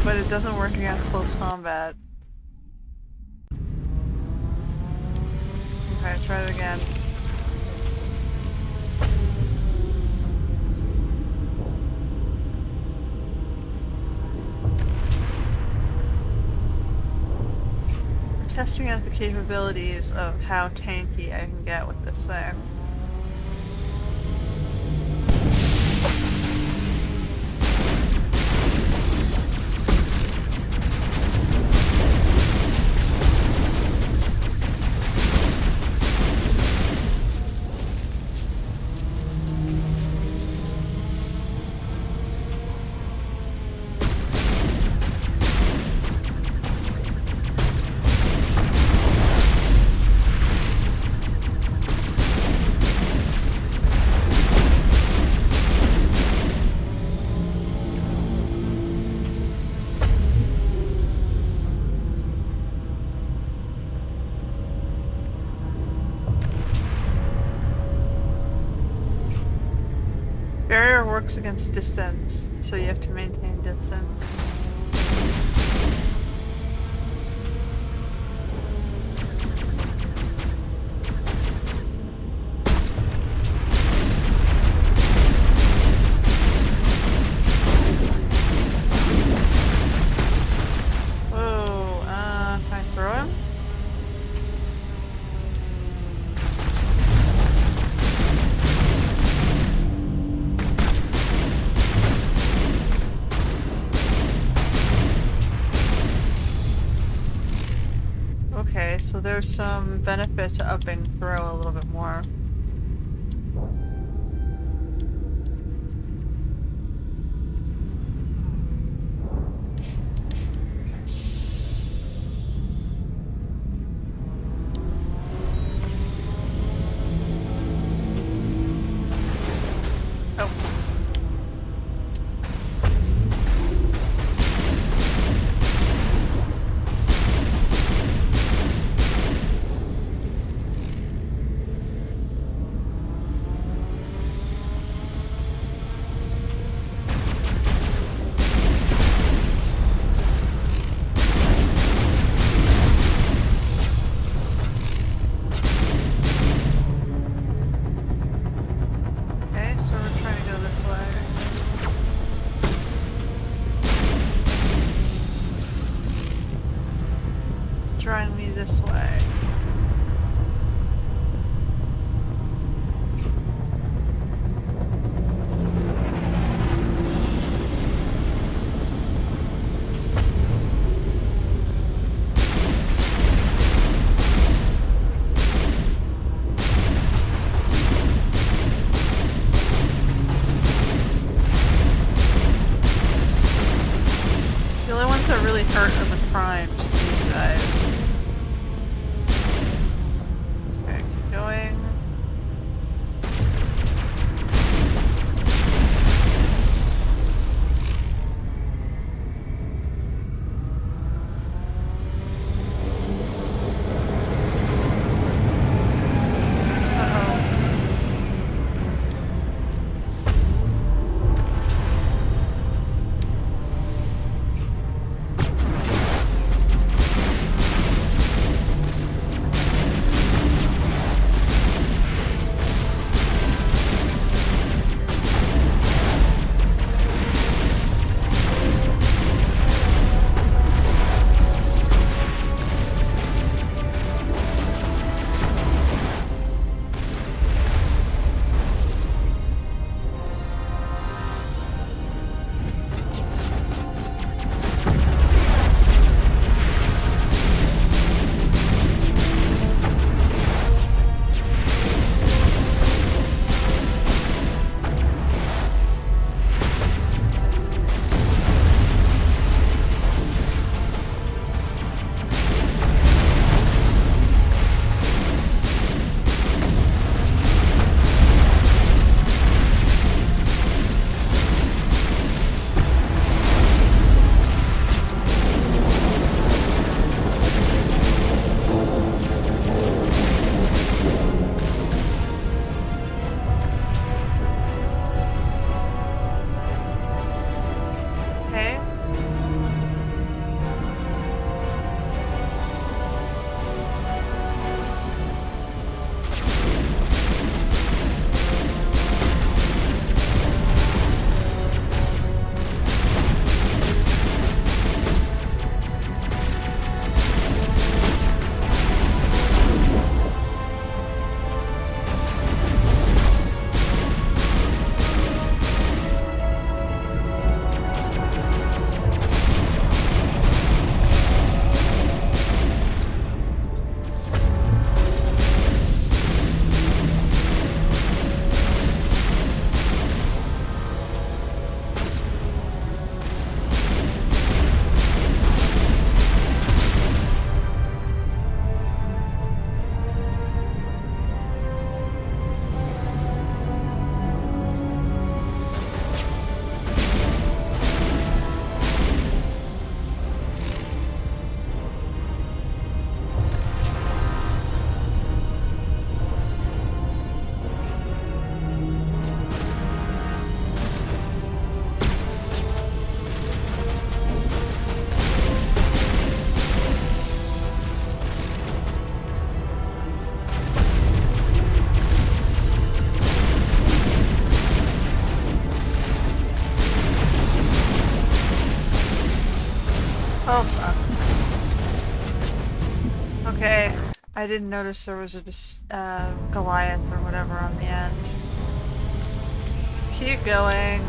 But it doesn't work against close combat. Okay, try it again. We're testing out the capabilities of how tanky I can get with this thing. Barrier works against distance, so you have to maintain distance. Whoa, can I throw him? Okay, so there's some benefit to upping throw a little bit more. Okay, I didn't notice there was a Goliath or whatever on the end. Keep going.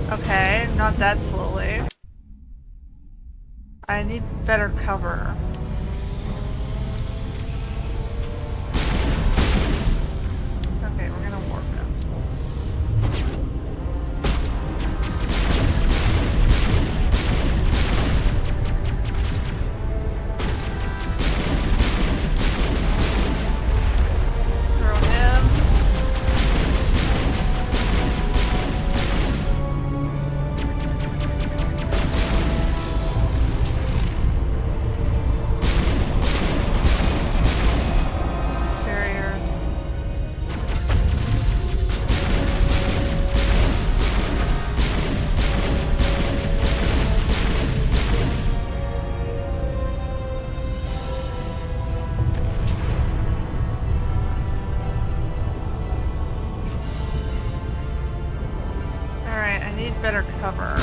Okay, not that slowly. I need better cover. Okay, we're gonna warp now. Better cover.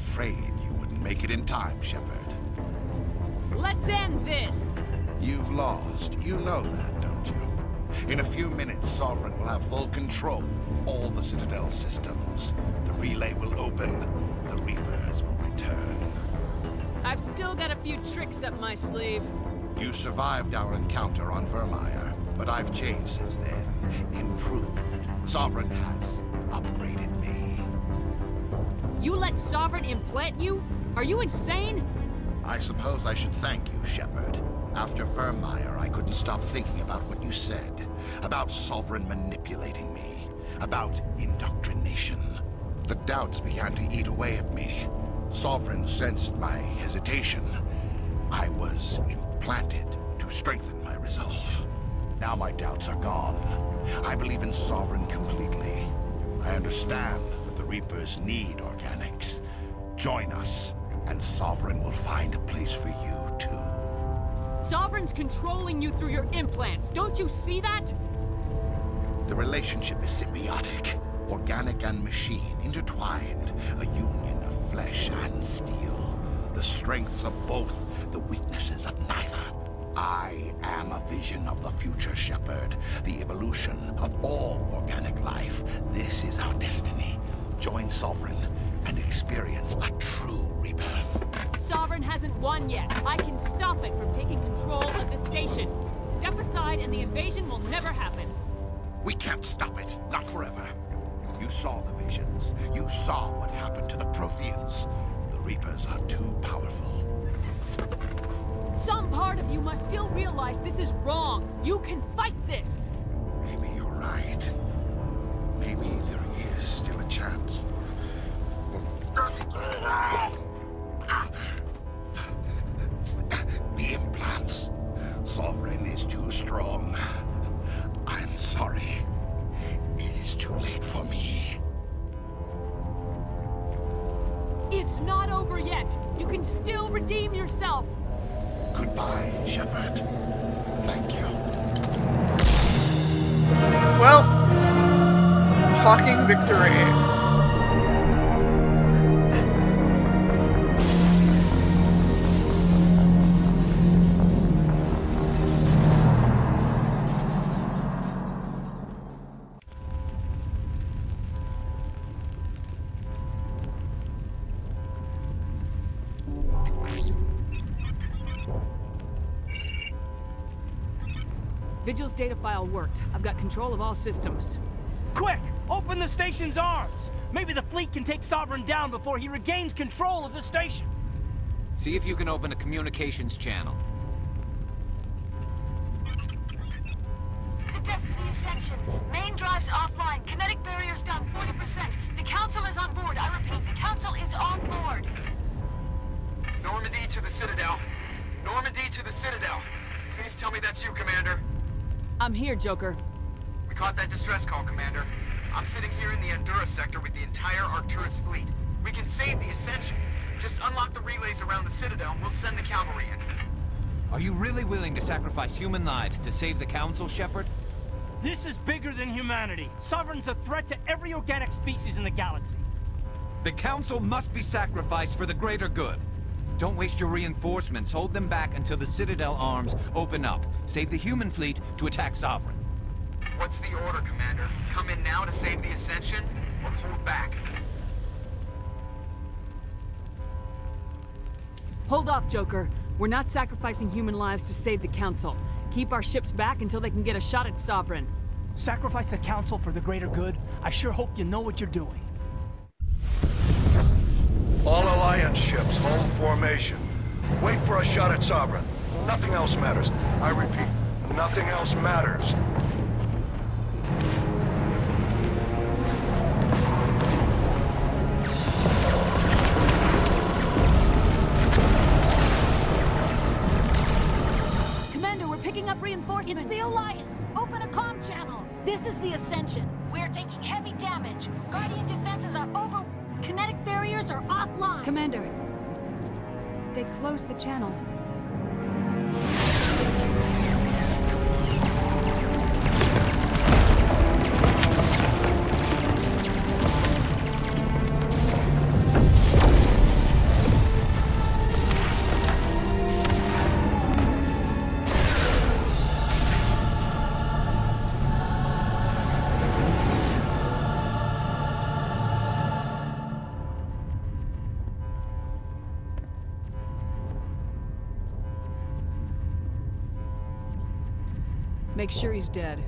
afraid you wouldn't make it in time, Shepard. Let's end this! You've lost. You know that, don't you? In a few minutes, Sovereign will have full control of all the Citadel systems. The relay will open. The Reapers will return. I've still got a few tricks up my sleeve. You survived our encounter on Vermeer, but I've changed since then. Improved. Sovereign has upgraded me. You let Sovereign implant you? Are you insane? I suppose I should thank you, Shepard. After Vermeer, I couldn't stop thinking about what you said. About Sovereign manipulating me. About indoctrination. The doubts began to eat away at me. Sovereign sensed my hesitation. I was implanted to strengthen my resolve. Now my doubts are gone. I believe in Sovereign completely. I understand that the Reapers need organics. Join us, and Sovereign will find a place for you, too. Sovereign's controlling you through your implants. Don't you see that? The relationship is symbiotic. Organic and machine intertwined. A union of flesh and steel. The strengths of both, the weaknesses of neither. I am a vision of the future, Shepard. The evolution of all organic life. This is our destiny. Join Sovereign and experience a true rebirth. Sovereign hasn't won yet. I can stop it from taking control of the station. Step aside and the invasion will never happen. We can't stop it. Not forever. You saw the visions. You saw what happened to the Protheans. The Reapers are too powerful. Some part of you must still realize this is wrong. You can fight this. Maybe you're right. Maybe there is still a chance for... The implants. Sovereign is too strong. I'm sorry. It is too late for me. It's not over yet. You can still redeem yourself. Goodbye, Shepard. Thank you. Well, talking victory. Vigil's data file worked. I've got control of all systems. Quick! Open the station's arms! Maybe the fleet can take Sovereign down before he regains control of the station! See if you can open a communications channel. The Destiny Ascension. Main drives offline. Kinetic barriers down 40%. The Council is on board. I repeat, the Council is on board. Normandy to the Citadel. Normandy to the Citadel. Please tell me that's you, Commander. I'm here, Joker. We caught that distress call, Commander. I'm sitting here in the Endura sector with the entire Arcturus fleet. We can save the Ascension. Just unlock the relays around the Citadel and we'll send the cavalry in. Are you really willing to sacrifice human lives to save the Council, Shepard? This is bigger than humanity. Sovereign's a threat to every organic species in the galaxy. The Council must be sacrificed for the greater good. Don't waste your reinforcements. Hold them back until the Citadel arms open up. Save the human fleet to attack Sovereign. What's the order, Commander? Come in now to save the Ascension, or hold back? Hold off, Joker. We're not sacrificing human lives to save the Council. Keep our ships back until they can get a shot at Sovereign. Sacrifice the Council for the greater good? I sure hope you know what you're doing. All Alliance ships, hold formation. Wait for a shot at Sovereign. Nothing else matters. I repeat, nothing else matters. Commander, we're picking up reinforcements. It's the Alliance. Open a comm channel. This is the Ascension. We're taking heavy damage. Guardian defenses are over. Kinetic barriers are offline. Commander, they closed the channel. Make sure he's dead.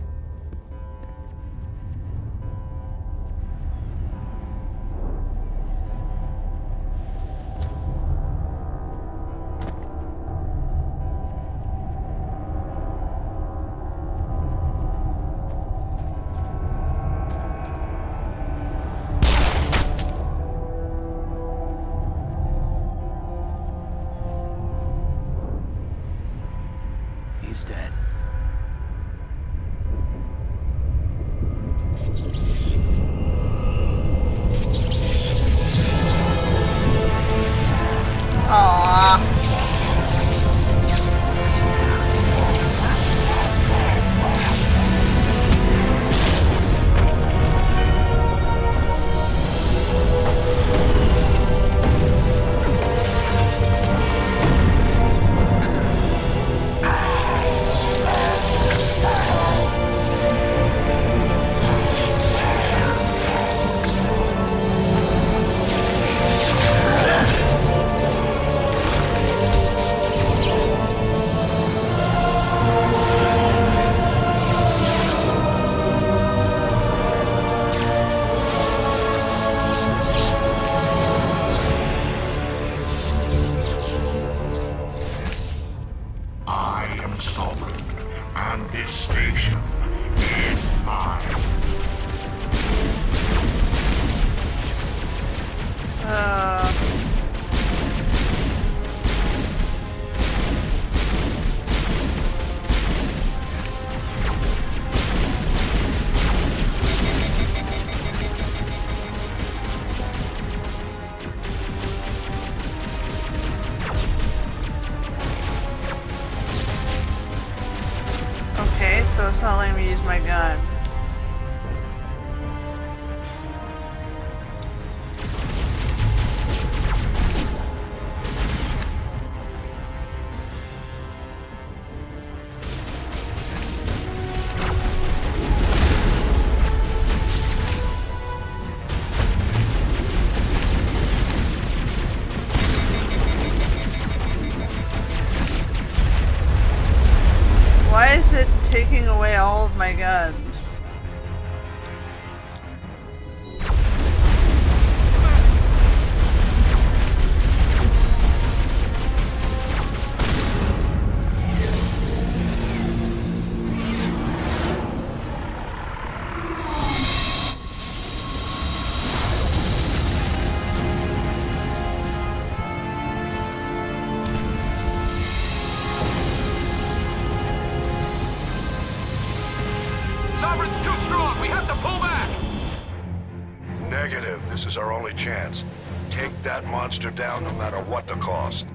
He's dead. Aww. I am Sovereign, and this station is mine. Okay, so it's not letting me use my gun. Why is it taking away all of my guns? Sovereign's too strong! We have to pull back! Negative. This is our only chance. Take that monster down no matter what the cost.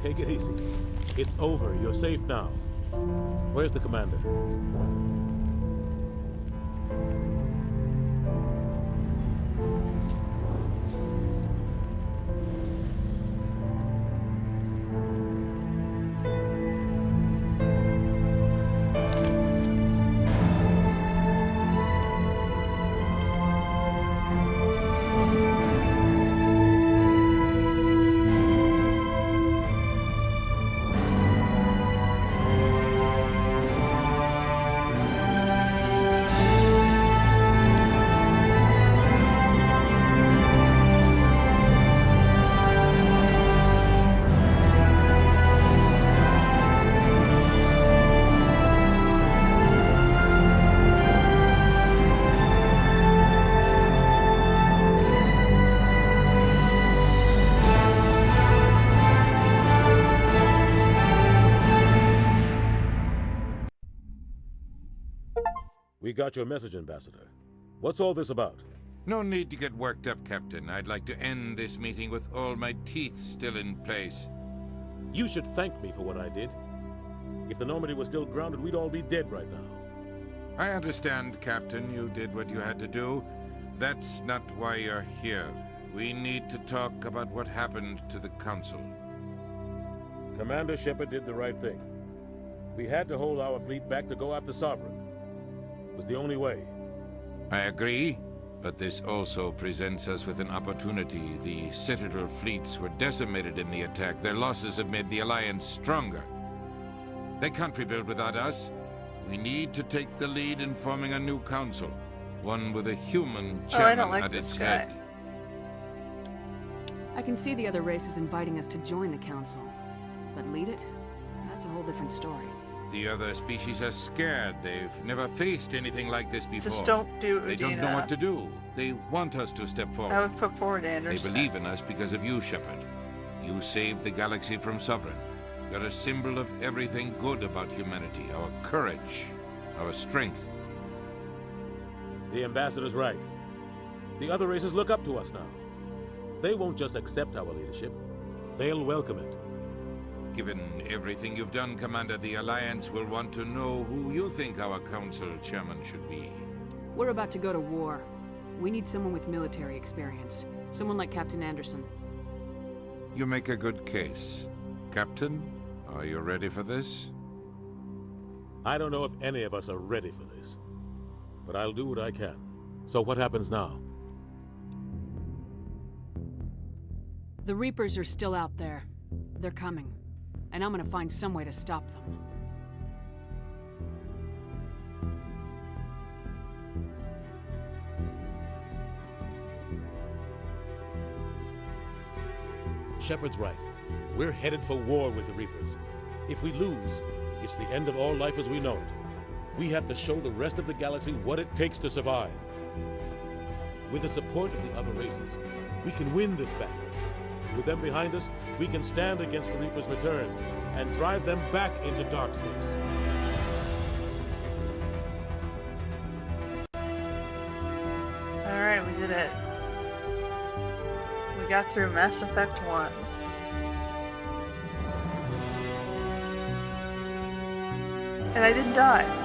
Take it easy. It's over. You're safe now. Where's the commander? We got your message, Ambassador. What's all this about? No need to get worked up, Captain. I'd like to end this meeting with all my teeth still in place. You should thank me for what I did. If the Normandy was still grounded, we'd all be dead right now. I understand, Captain. You did what you had to do. That's not why you're here. We need to talk about what happened to the Council. Commander Shepard did the right thing. We had to hold our fleet back to go after Sovereign. It was the only way. I agree, but this also presents us with an opportunity. The Citadel fleets were decimated in the attack. Their losses have made the Alliance stronger. They can't rebuild without us. We need to take the lead in forming a new council. One with a human chairman at its head. I can see the other races inviting us to join the council. But lead it? That's a whole different story. The other species are scared. They've never faced anything like this before. Just don't do Udina. They don't know what to do. They want us to step forward. I would put forward Anderson. They believe in us because of you, Shepard. You saved the galaxy from Sovereign. You're a symbol of everything good about humanity. Our courage, our strength. The Ambassador's right. The other races look up to us now. They won't just accept our leadership. They'll welcome it. Given everything you've done, Commander, the Alliance will want to know who you think our council chairman should be. We're about to go to war. We need someone with military experience. Someone like Captain Anderson. You make a good case. Captain, are you ready for this? I don't know if any of us are ready for this. But I'll do what I can. So what happens now? The Reapers are still out there. They're coming. And I'm gonna find some way to stop them. Shepard's right. We're headed for war with the Reapers. If we lose, it's the end of all life as we know it. We have to show the rest of the galaxy what it takes to survive. With the support of the other races, we can win this battle. With them behind us, we can stand against the Reaper's return and drive them back into dark space. Alright, we did it. We got through Mass Effect 1. And I didn't die.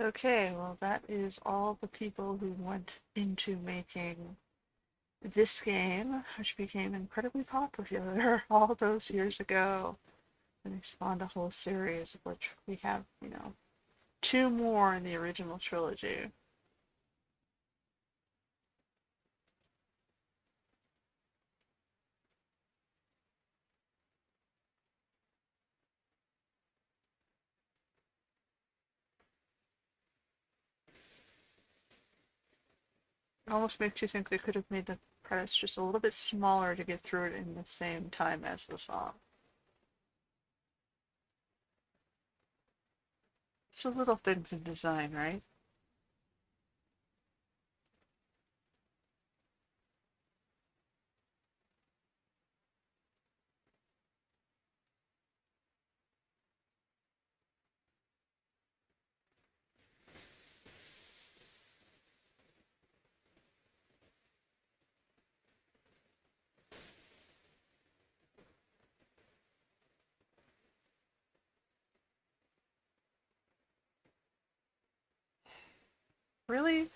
Okay, well that is all the people who went into making this game, which became incredibly popular all those years ago. And they spawned a whole series, of which we have, 2 more in the original trilogy. It almost makes you think they could have made the credits just a little bit smaller to get through it in the same time as the song. It's the little things in design, right? Really?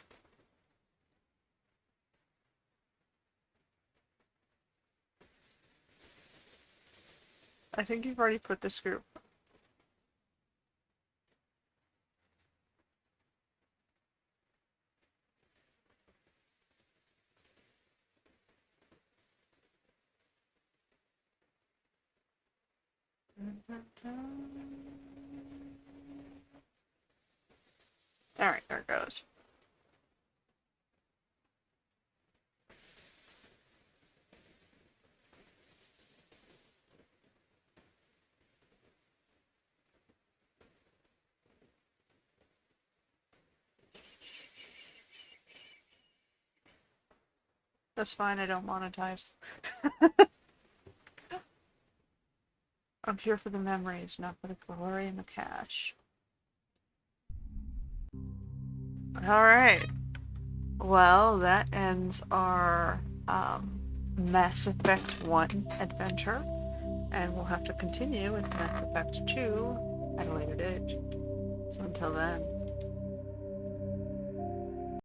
I think you've already put this group. Alright, there it goes. That's fine, I don't monetize. I'm here for the memories, not for the glory and the cash. Alright. Well, that ends our Mass Effect 1 adventure. And we'll have to continue with Mass Effect 2 at a later date. So until then.